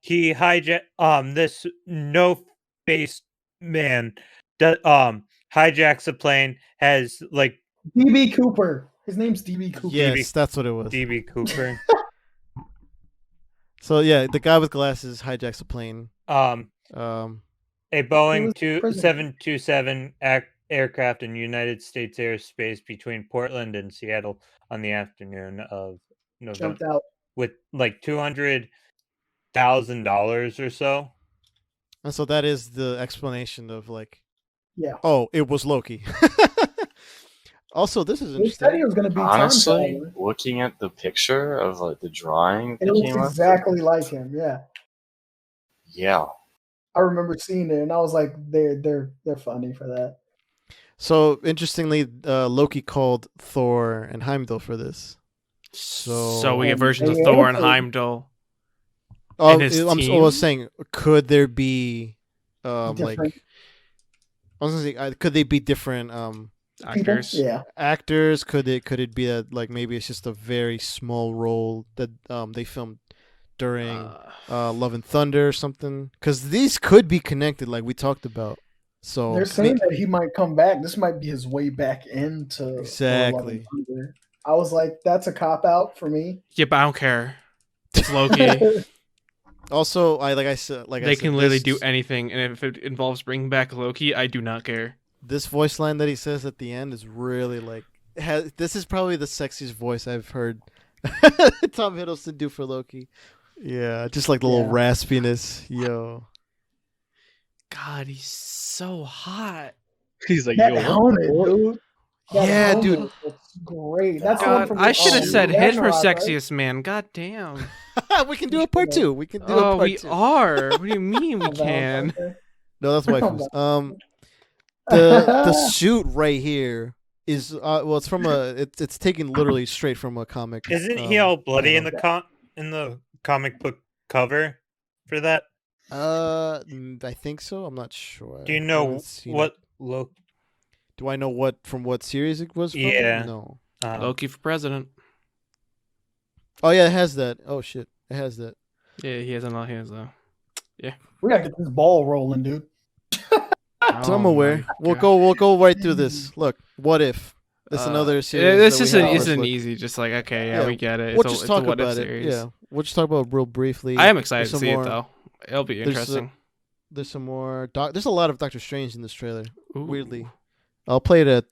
He hijacked this no-faced man hijacks a plane, has like DB Cooper. His name's DB Cooper. Yes, that's what it was. DB Cooper. So yeah, the guy with glasses hijacks a plane. A Boeing He was 727 aircraft in United States airspace between Portland and Seattle on the afternoon of Jumped November out. with like $200,000 or so. And so that is the explanation of like, Yeah. oh, it was Loki. Also, this is They said he interesting. was going to be Honestly, time traveler. looking at the picture of like the drawing It that looks came up, exactly like him. Yeah. yeah, I remember seeing it, and I was like, they're funny for that. So interestingly, Loki called Thor and Heimdall for this. So we get And versions of they Thor and answered- Heimdall. Oh, And his I team? was saying, could there be, like, Different I was gonna say, could they be different people. Actors. Yeah. actors? Could it be that like maybe it's just a very small role that they filmed during Love and Thunder or something? Because these could be connected, like we talked about. So They're saying that he might come back. This might be his way back into Thor: Love and Exactly. Thunder. I was like, that's a cop out for me. Yeah, but I don't care. It's Loki. Also, I said, They can literally do anything, and if it involves bringing back Loki, I do not care. this voice line that he says at the end is really like this is probably the sexiest voice I've heard Tom Hiddleston do for Loki. Yeah, just like the little Yeah. raspiness. Yo. God, he's so hot. He's like, That yo, helmet, dude. That Yeah, helmet dude. looks great. That's the one God, from I should have the- said his for Ragnarok, right? sexiest man. God damn. We can do a part 2. We can do a Oh, part we 2. are. What do you mean we Of can? Valentine's Day. No, that's waifus. The suit right here is well, it's from it's taken literally straight from a comic. Isn't he all bloody in panel. the comic book cover for that? I think so. I'm not sure. Do you I know haven't seen what it. Do I know what series it was from? Yeah. No. Loki for president. Oh yeah, it has that. Oh shit, it has that. Yeah, he has a lot. He has a. We gotta get this ball rolling, dude. So I'm Oh aware. my We'll God. go right through this. Look, what if? This another series. This that we isn't have to isn't look- easy. Just like okay, yeah, Yeah, we get it. We'll It's just a talk what if about it. series. Yeah, we'll just talk about it real briefly. I am excited There's to some see more- it though. It'll be there's a- interesting. There's some more. There's a lot of Doctor Strange in this trailer. Ooh. Weirdly, I'll play it at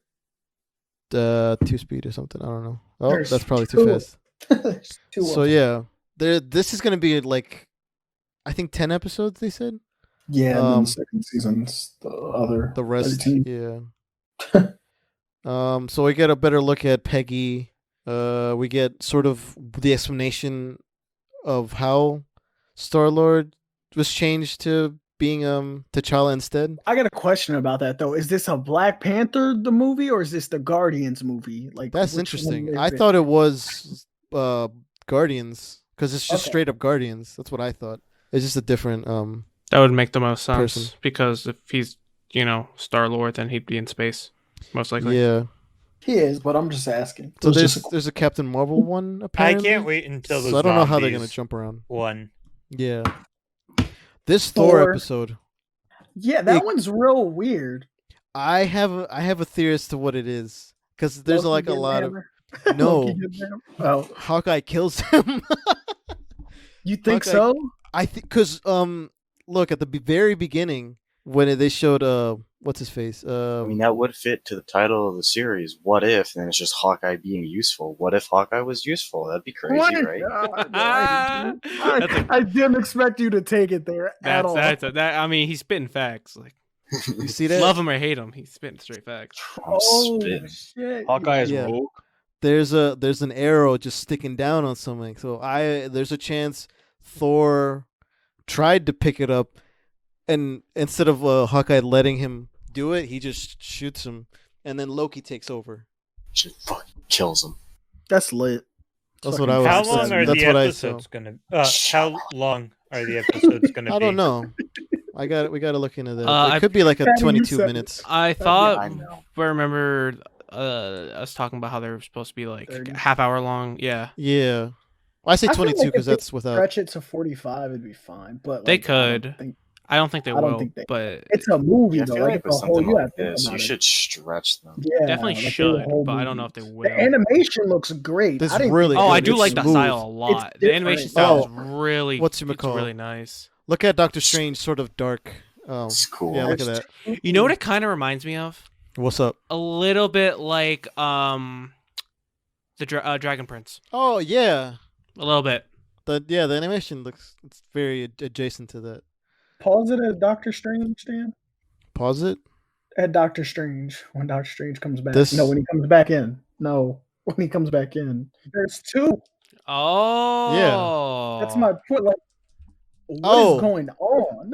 2 speed or something. I don't know. Oh, There's that's probably too two. fast. Two of So them. yeah, this is gonna be like, I think 10 episodes. They said Yeah, and then um, the second season's the other. the rest. 13. Yeah. So we get a better look at Peggy. We get sort of the explanation of how Star-Lord was changed to being T'Challa instead. I got a question about that though. Is this a Black Panther the movie or is this the Guardians movie? Like That's which interesting. one is I it? thought it was Guardians because it's just Okay. straight up Guardians. That's what I thought. It's just a different That would make the most sense person. because if he's, Star-Lord, then he'd be in space, most likely. Yeah. He is, but I'm just asking. So It was just there's a Captain Marvel one I apparently. can't wait until the So I don't know how they're gonna zombies jump around. one. Yeah. This Thor Thor. episode, Yeah, that It- one's real weird. I have a theory as to what it is because there's Loki like a getting lot of hammer? No. Loki getting hammer? Oh, Hawkeye kills him. you think Hawkeye- so? I think because look at the very beginning when they showed what's his face I mean, that would fit to the title of the series. What if? And it's just Hawkeye being useful. What if Hawkeye was useful? That'd be crazy, What? right? That's a- I didn't expect you to take it there at all. He's spitting facts. Like, you see that love him or hate him, he's spitting straight facts. I'm Oh spitting. shit! Hawkeye is Yeah. rogue. there's an arrow just sticking down on something. So there's a chance Thor tried to pick it up, and instead of Hawkeye letting him do it, he just shoots him, and then Loki takes over. Just fucking kills him. That's lit. That's Fucking what I was. How awesome. long are that's the what I episodes gonna? How long are the episodes gonna be? I don't know. We got to look into that. I- It could be like a Patty, you 22 said- minutes. I thought I know. I remember us talking about how they were supposed to be like 30. half hour long. Yeah, Yeah. I say I feel 22 like because if they that's without. Stretch it to 45, it'd be fine. But They like, I don't could. think- I don't think they I don't will, think they- but It's a movie Yeah, I though. feel Like, like it's with a whole. something You like gotta think this, about you it. should stretch them. Yeah, definitely like, should. the whole But I don't know movie. if they will. The animation looks great. This I didn't really think Oh, good. I do It's like that smooth. style a lot. The animation different. style is Oh, really it's really nice. Look at Doctor Strange, sort of dark. It's cool. Yeah, look at that. You know what it kind of reminds me of? What's up? A little bit like the Dragon Prince. Oh yeah, A little bit. the animation looks it's very adjacent to that. Pause it at Doctor Strange, Dan. Pause it. At Doctor Strange when Doctor Strange comes back. This- No, when he comes back in. No, when he comes back in. There's two. Oh, That's my point. Like, what is Oh. going on?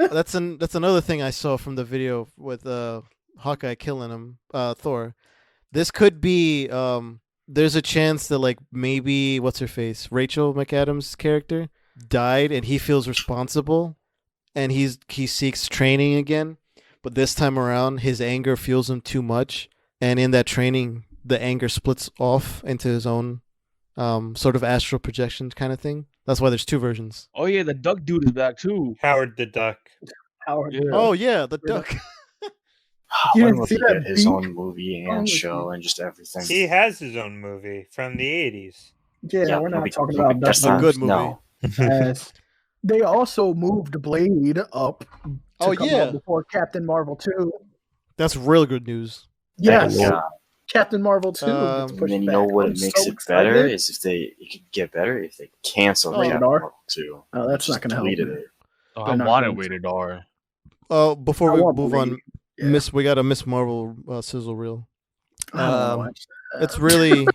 That's another thing I saw from the video with Hawkeye killing him, Thor. This could be there's a chance that like maybe what's her face, Rachel McAdams' character died and he feels responsible and he seeks training again, but this time around his anger fuels him too much, and in that training the anger splits off into his own sort of astral projection kind of thing. That's why there's two versions. Oh yeah, the duck dude is back too. Howard the Duck. Howard. Yeah. Oh yeah, the duck. You When didn't will see he that get his beak? own movie Oh, and look, show and just everything? He has his own movie from the 80s. Yeah, we're not talking about that's that. a good movie. No. As they also moved Blade up. To Oh, come yeah. out before Captain Marvel 2. That's real good news. Yes, Yeah. Captain Marvel 2. gets And pushed then you back. know what I'm it makes so it better excited. is if it could get better if they cancel Rated Captain R? Marvel 2. Oh, that's Just not going to help. deleted me. it. Oh, They're I not wanted going to. rated R. Before I we want move Blade. on, Yeah. we got a Miss Marvel sizzle reel. I don't wanna Um, watch that. It's really.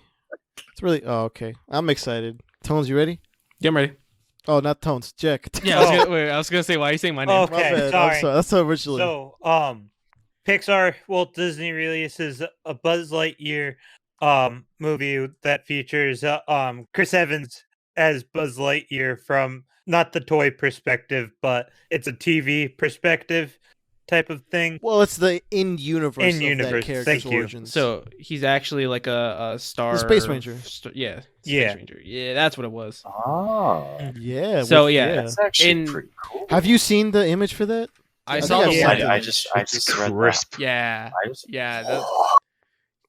Oh, okay. I'm excited. Tones, you ready? Yeah, I'm ready. Oh, not Tones. Jack. Yeah, I was gonna say, why are you saying my name? My Okay, bad. I'm sorry. sorry. That's originally. So, Pixar, Walt Disney releases a Buzz Lightyear movie that features Chris Evans as Buzz Lightyear from not the toy perspective, but it's a TV perspective type of thing. Well, it's the in-universe of that In-universe, character's thank you. origins. So he's actually like a star. Space Ranger. Yeah. Space Yeah. Ranger. Yeah, that's what it was. Oh. yeah. So, with- yeah. That's actually In- pretty cool. Have you seen the image for that? I I saw think the I've one. seen I it. just It's read that. crisp. Yeah. I just,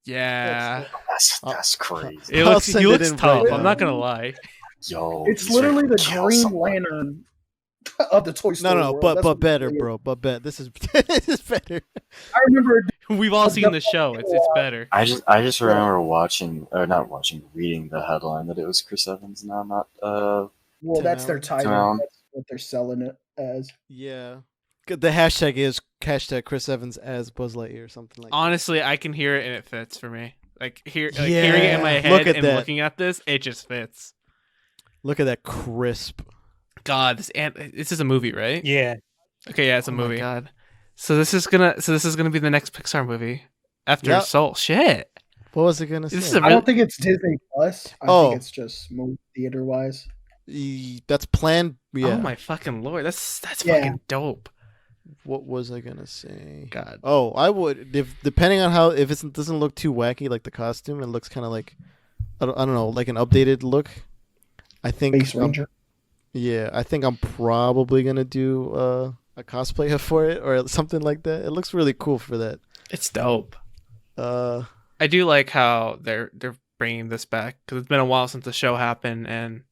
Yeah. that's crazy. It I'll looks, send he it looks in tough. right I'm now. not gonna lie. Yo, It's he's ready literally to the kill Green someone. Lantern of the Toy No, Story no, world. but That's what better, it is. bro. But bet this is this is better. I remember We've all seen the show. It's better. I just remember reading the headline that it was Chris Evans, now not well, that's their title. Town. That's what they're selling it as. Yeah. The hashtag is hashtag Chris Evans as Buzz Lightyear or something like that. Honestly, I can hear it and it fits for me. Like hearing it in Yeah, my look head at and that. looking at this, it just fits. Look at that crisp. God, this is a movie, right? Yeah. Okay, yeah, it's a Oh my movie. God. So this is gonna be the next Pixar movie after Yep. Soul. Shit. What was it gonna say? This is a I don't think it's Disney Plus. I Oh. think it's just movie theater wise. That's planned. Yeah. Oh my fucking lord, that's Yeah. fucking dope. What was I gonna say? God. Oh, I would if depending on how if it doesn't look too wacky like the costume, it looks kind of like I don't know, like an updated look. I think Space Ranger. yeah, I think I'm probably gonna do a cosplay for it or something like that. It looks really cool for that. It's dope. Uh, I do like how they're bringing this back because it's been a while since the show happened, and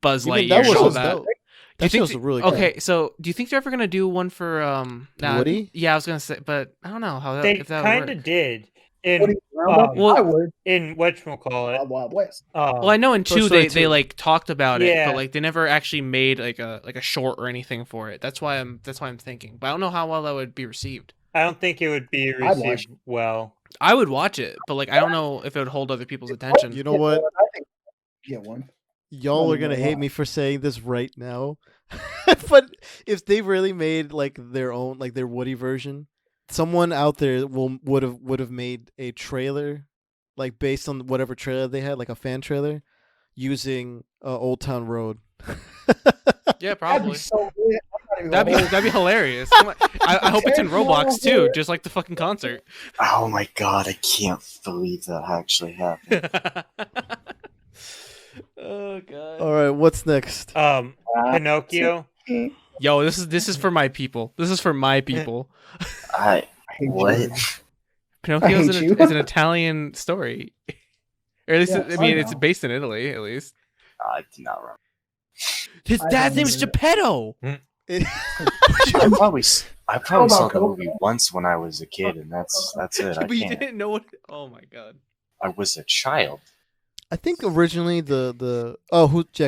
Buzz even Lightyear that and all was that. dope. Do That you think show's really good. okay, so do you think they're ever gonna do one for Woody? Yeah, I was gonna say, but I don't know how that They if that would kind of work. did Woody in Roundup? well- I would. in whatchamacallit. Wild Wild West. Well, I know in Toy 2 Story they 2. like talked about it, Yeah. but like they never actually made like a short or anything for it. That's why I'm thinking. But I don't know how well that would be received. I don't think it would be I'd watch received well. I would watch it, but like I don't know if it would hold other people's attention. You know what? I think get one. Y'all Not are gonna even hate lie. me for saying this right now, but if they really made like their own, like their Woody version, someone out there would have made a trailer, like based on whatever trailer they had, like a fan trailer, using Old Town Road. Yeah, That'd probably. be so good. I'm not even That'd gonna hold be hilarious. Come on. I hope it's in Roblox too, Terrible. just like the fucking concert. Oh my god, I can't believe that actually happened. Oh god. All right, what's next? Pinocchio. Yo, this is for my people. This is for my people. I hate what? you. Pinocchio hate you. is an Italian story, or at least Yes, I mean I it's know. based in Italy at least. I do not remember. His I dad's don't name is either. Geppetto. I probably How saw about the Coco? movie once when I was a kid, and that's it. I But you can't. didn't know what. Oh my god. I was a child. I think originally the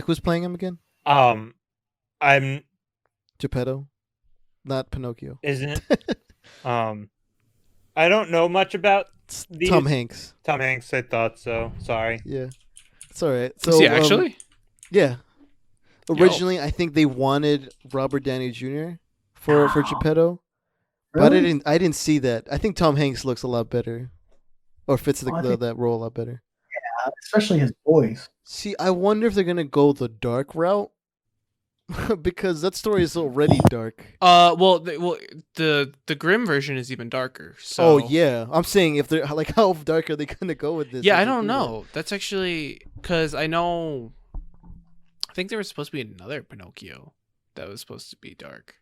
who's playing him again? I'm Geppetto, not Pinocchio. isn't I don't know much about It's these. Tom Hanks. Tom Hanks. I thought so. Sorry. Yeah, it's all right. So, So actually, yeah. Yo. Originally, I think they wanted Robert Downey Jr. for Geppetto, but Really? I didn't see that. I think Tom Hanks looks a lot better, or fits Oh, I think- that role a lot better. Especially his voice. See, I wonder if they're gonna go the dark route because that story is already dark. the Grimm version is even darker. So Oh yeah, I'm saying if they're like, how dark are they gonna go with this? yeah, if I they don't do that? know. That's actually because I think there was supposed to be another Pinocchio that was supposed to be dark.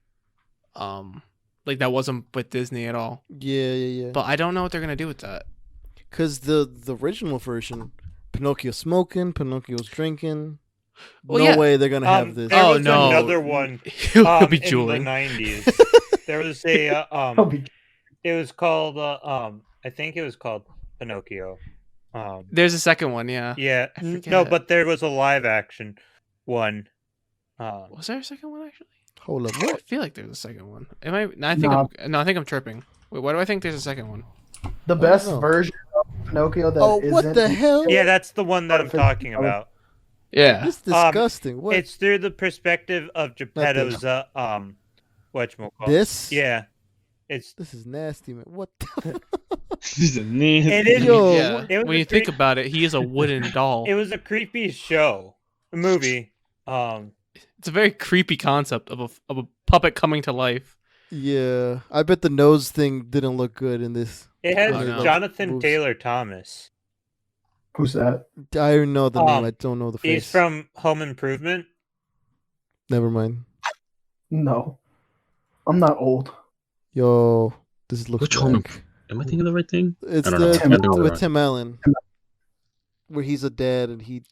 Like that wasn't with Disney at all. Yeah. But I don't know what they're gonna do with that. Because the original version, Pinocchio's smoking, Pinocchio's drinking. Well, no yeah. way they're gonna have this. There Oh, was no. another one He'll be in the jeweling. 90s. There was a I'll be- it was called I think it was called Pinocchio. There's a second one, yeah. Yeah. I forget. No, but there was a live action one. Was there a second one actually? Hold up, I what? feel like there's a second one. Am I? No, I think No. I think I'm tripping. Wait, why do I think there's a second one? The best know. version of Pinocchio that Oh, what isn't- the hell? Yeah, that's the one that I'm talking about. Yeah. This is disgusting. What? It's through the perspective of Geppetto's whatchamacallit. This? Yeah. It's This is nasty, man. What? The... it is Yo, Yeah. it was When a you think creep- about it, he is a wooden doll. it was a creepy show. A movie. It's a very creepy concept of a puppet coming to life. yeah, I bet the nose thing didn't look good in this. It has Oh, no. Jonathan Moves. Taylor Thomas. Who's that? I know the name. I don't know the face. He's from Home Improvement. Never mind. No. I'm not old. Yo, this looks Which dark. home? Am I thinking of the right thing? It's I don't know. the I don't know. with Tim Allen, where he's a dad and he.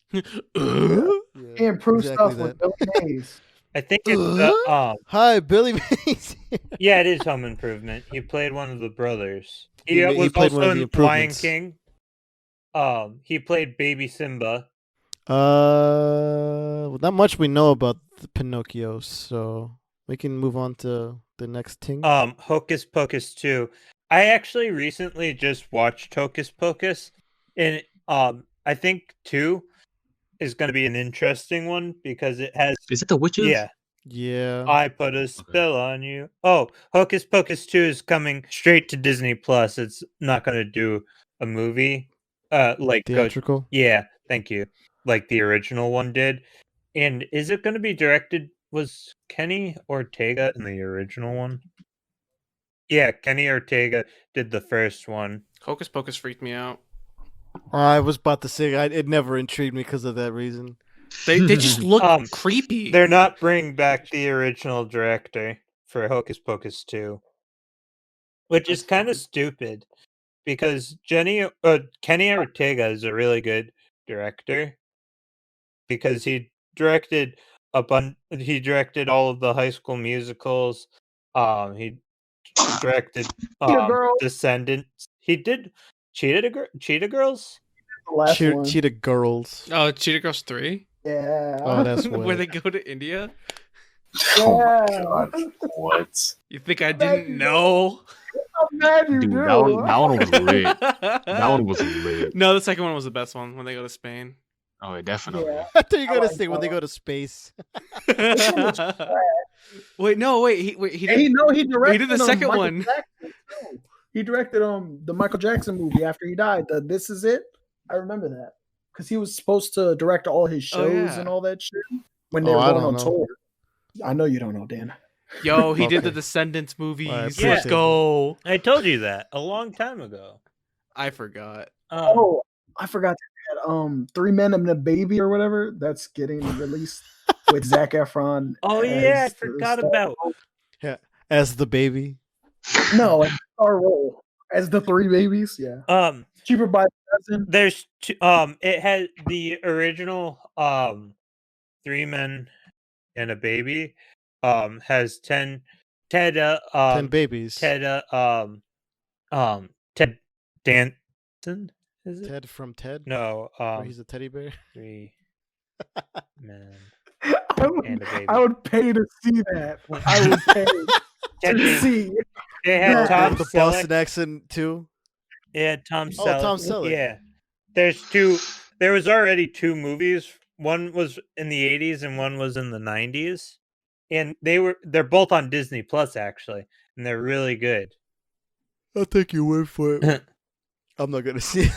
He improved exactly stuff with that. Billy Mays. I think it's Hi, Billy Mays. yeah, it is Home Improvement. He played one of the brothers. He, He was played one also of the in Lion Improvements. King. He played Baby Simba. Well, not much we know about the Pinocchio, so we can move on to the next thing. Hocus Pocus 2. I actually recently just watched Hocus Pocus, and I think 2 is going to be an interesting one because it has Is it the witches? yeah. yeah. I put a spell on you. Oh, Hocus Pocus 2 is coming straight to Disney Plus. It's not going to do a movie. Like Theatrical. yeah, thank you. Like the original one did. And is it going to be directed Was Kenny Ortega in the original one? Yeah, Kenny Ortega did the first one. Hocus Pocus freaked me out. I was about to say it never intrigued me because of that reason. They just look creepy. They're not bringing back the original director for Hocus Pocus 2, which is kind of stupid because Kenny Ortega is a really good director because he directed he directed all of the High School Musicals. He directed Descendants. He did Cheetah Girls. The last one. Cheetah Girls. Oh, Cheetah Girls 3? Yeah. Oh, that's Where weird. they go to India? Oh my god. What? You think I didn't know? I'm mad you Dude, do. that one was lit. That one was lit. No, the second one was the best one when they go to Spain. Oh, yeah, definitely. Yeah. I thought you were I gonna like say when they that. go to space. Wait, no, wait. He did. He directed the second Michael one. Jackson, too. He directed the Michael Jackson movie after he died. The This Is It. I remember that because he was supposed to direct all his shows yeah. and all that shit when they Oh, were I going don't on know. tour. I know you don't know, Dan. Yo, he did the Okay. Descendants movies. I Let's appreciate go. I told you that a long time ago. I forgot. Oh, I forgot that 3 Men and a Baby or whatever that's getting released with Zac Efron. Oh yeah, I as the forgot star about. role. As the baby. No, as star role as the 3 babies. Yeah, cheaper by the dozen. There's two, it has the original 3 Men and a Baby has 10 Ted 10 babies. Ted Ted Danson, is it? Ted from Ted. No, Where he's a teddy bear. 3 Men I would, and a Baby. I would pay to see that. I would pay Ted to Dan- see. They had Yeah. Tom The Selleck. Boston accent too. Yeah, Tom Oh, Selleck. Tom Selleck. Yeah. There's two. There was already 2 movies. One was in the 80s and one was in the 90s. And they're both on Disney Plus actually, and they're really good. I'll take your word for it. I'm not gonna see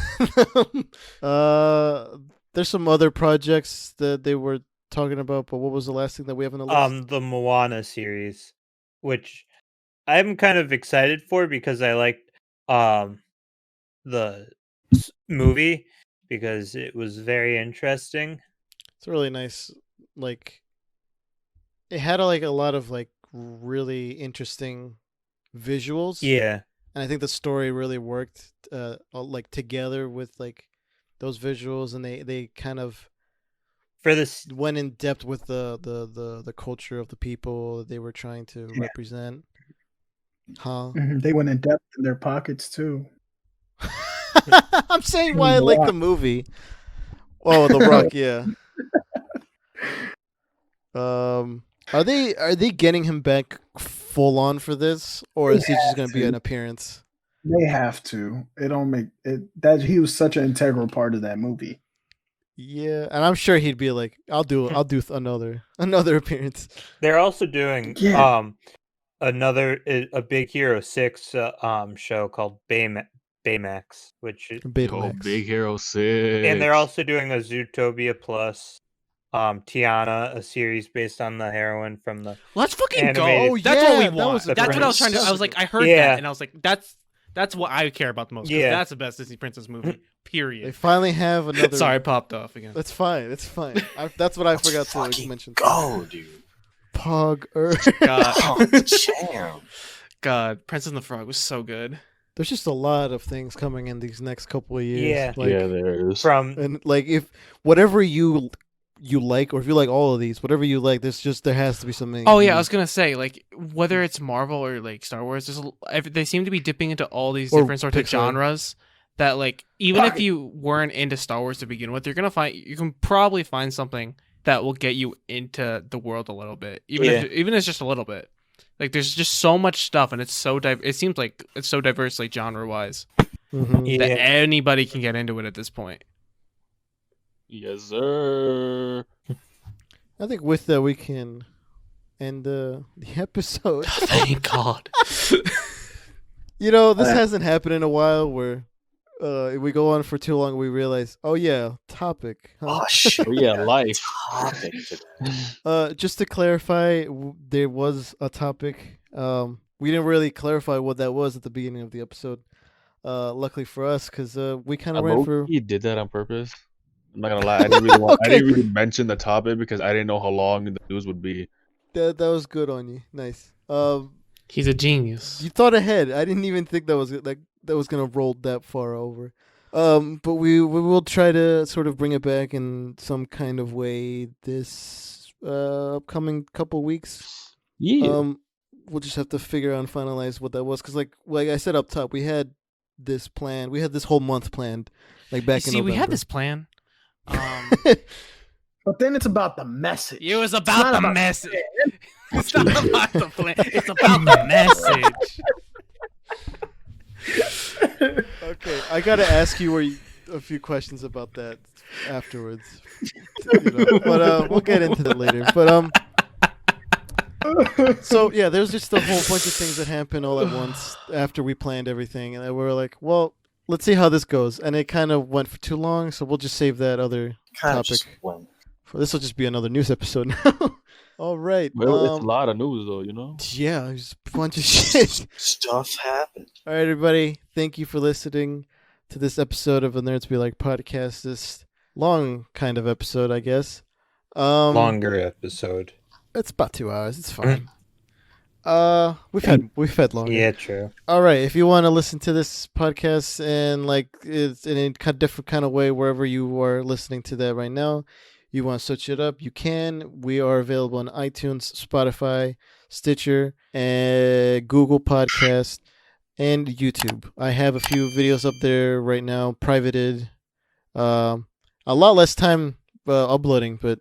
them. There's some other projects that they were talking about, but what was the last thing that we have on the list? The Moana series, which I'm kind of excited for because I liked the movie because it was very interesting. It's really nice. Like, it had a lot of really interesting visuals. Yeah. And I think the story really worked together with those visuals, and they kind of For this went in depth with the culture of the people they were trying to represent. Huh? They went in depth in their pockets too. I'm saying why I like the movie. Oh, The Rock, yeah. Are they getting him back full on for this, or is he just going to be an appearance? They have to. It don't make it that he was such an integral part of that movie. Yeah, and I'm sure he'd be like, "I'll do another appearance." they're also doing a Big Hero 6 show called Baymax, which is, Betamax. Big Hero 6. and they're also doing a Zootopia Plus Tiana, a series based on the heroine from the Let's fucking go. Animated. Oh, That's yeah, what we that want. was a That's what I was great trying to. I was like, I heard Yeah. that, and I was like, that's what I care about the most. 'Cause Yeah. that's the best Disney princess movie. They Period. finally have another. Sorry, I popped off again. That's fine. It's fine. That's what I Let's forgot to fucking mention. go, dude. Pog. God, Oh, damn. God, Princess and the Frog was so good. There's just a lot of things coming in these next couple of years. Yeah. Yeah, there is. from And if whatever you like, or if you like all of these, whatever you like, there has to be something. Oh yeah, new. I was gonna say whether it's Marvel or Star Wars, they seem to be dipping into all these Or different sorts of Pixar. genres. That even if you weren't into Star Wars to begin with, you can probably find something that will get you into the world a little bit, even if it's just a little bit. There's just so much stuff, and it's so it seems like it's so diverse, genre wise, Mhm. that anybody can get into it at this point. Yes, sir. I think with that we can end the episode. Thank God. This hasn't happened in a while where we go on for too long, we realize, oh yeah, topic. Huh? Oh shit! Oh yeah, life. Topic today. Just to clarify, there was a topic. We didn't really clarify what that was at the beginning of the episode. Luckily for us, because we kind of ran for. He did that on purpose. I'm not gonna lie. I didn't really want. I Okay. didn't really mention the topic because I didn't know how long the news would be. That was good on you. Nice. He's a genius. You thought ahead. I didn't even think that was gonna roll that far over. But we will try to sort of bring it back in some kind of way this upcoming couple weeks. Yeah. We'll just have to figure out and finalize what that was, because like I said up top, we had this plan. We had this whole month planned, like back in November. We had this plan. But then it's about the message. It was about the message. It's not about the plan. It's about the message. Okay, I gotta ask you a few questions about that afterwards. But we'll get into that later. But so yeah, there's just a whole bunch of things that happened all at once after we planned everything, and we were like, well, let's see how this goes. And it kind of went for too long, so we'll just save that other topic. This will just be another news episode now. All right. Well, it's a lot of news, though, you know? Yeah, there's a bunch of shit. Stuff happened. All right, everybody. Thank you for listening to this episode of the Nerds Be Like podcast. This long kind of episode, I guess. Longer episode. It's about 2 hours. It's fine. We've had longer. Yeah, true. All right. If you want to listen to this podcast and like it's in a kind of different kind of way wherever you are listening to that right now, you want to switch it up, you can. We are available on iTunes, Spotify, Stitcher, and Google Podcast, and YouTube. I have a few videos up there right now, privated. A lot less time uploading, but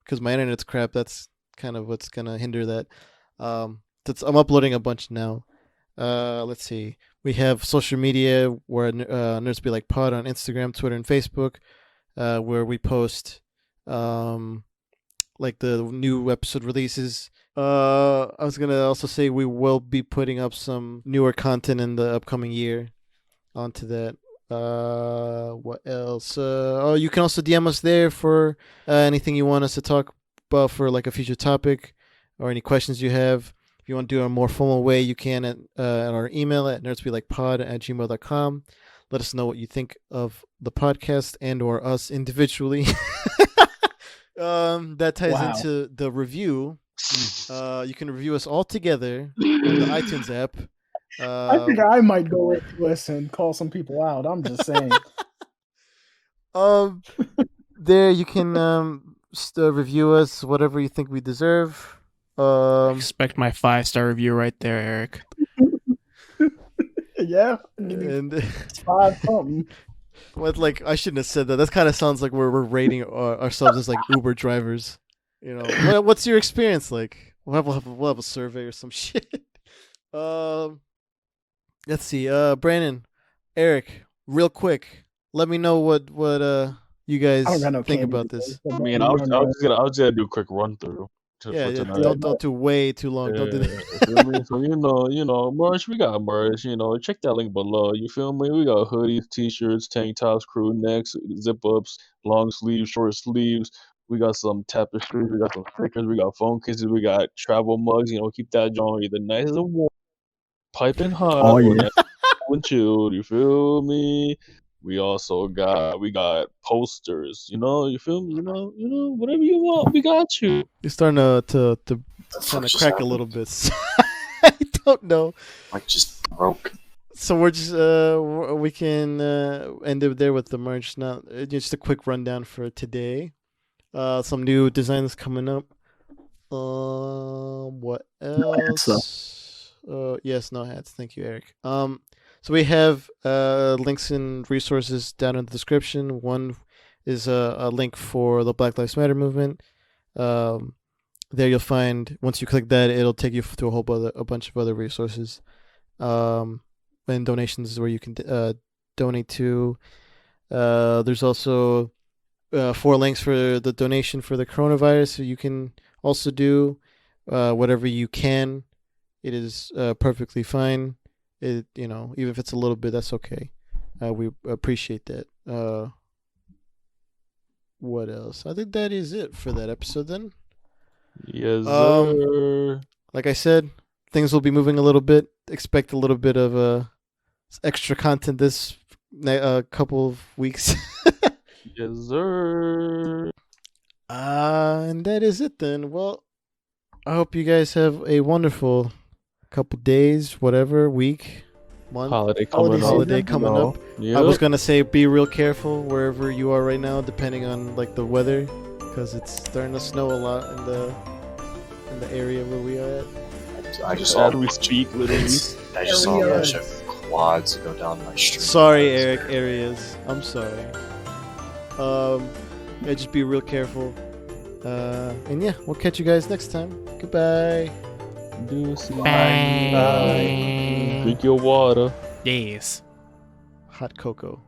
because my internet's crap, that's kind of what's gonna hinder that. I'm uploading a bunch now. Let's see. We have social media where Nerds Be Like Pod on Instagram, Twitter, and Facebook, where we post like the new episode releases. I was gonna also say we will be putting up some newer content in the upcoming year onto that. What else? You can also DM us there for anything you want us to talk about for like a future topic or any questions you have. If you want to do it in a more formal way, you can at our email at nerdsbelikepod@gmail.com. Let us know what you think of the podcast and or us individually. That ties into the review. You can review us all together on the iTunes app. I think I might go into us and call some people out. I'm just saying. There you can review us whatever you think we deserve. Expect my 5-star review right there, Eric. Yeah, and it's 5 something. What, like, I shouldn't have said that. That kind of sounds like we're rating ourselves as like Uber drivers. You know, what's your experience like? We'll have a survey or some shit. Let's see. Brandon, Eric, real quick, let me know what you guys think about this. I mean, I was just gonna do a quick run through. Don't do way too long. Don't do that. You know, so you know, merch. We got merch. You know, check that link below. You feel me? We got hoodies, t-shirts, tank tops, crew necks, zip ups, long sleeves, short sleeves. We got some tapestries. We got some stickers. We got phone cases. We got travel mugs. You know, keep that joint either nice and warm, piping hot, Oh, yeah. and chilled. You feel me? We also got posters. You know, you feel me? You know, whatever you want, we got you. You're starting to kind of crack a little bit. I don't know. Like just broke. So we're just we can end it there with the merch. Now, just a quick rundown for today. Some new designs coming up. What else? Yes, no hats. Thank you, Eric. So we have links and resources down in the description. One is a link for the Black Lives Matter movement. There you'll find, once you click that, it'll take you to a bunch of other resources. And donations where you can donate to. There's also 4 links for the donation for the coronavirus. So you can also do whatever you can. It is perfectly fine. Even if it's a little bit, that's okay. We appreciate that. What else? I think that is it for that episode then. Yes, sir. Like I said, things will be moving a little bit. Expect a little bit of extra content this couple of weeks. Yes, sir. And that is it then. Well, I hope you guys have a wonderful couple days, whatever, week, month, Holiday coming up. I was gonna say be real careful wherever you are right now, depending on like the weather, because it's starting to snow a lot in the area where we are at. I just saw we speak literally. I just saw a bunch of quads go down my street. Sorry, Eric. Areas. I'm sorry. Yeah, just be real careful. And yeah, we'll catch you guys next time. Goodbye. Bye. Drink your water. Yes. Hot cocoa.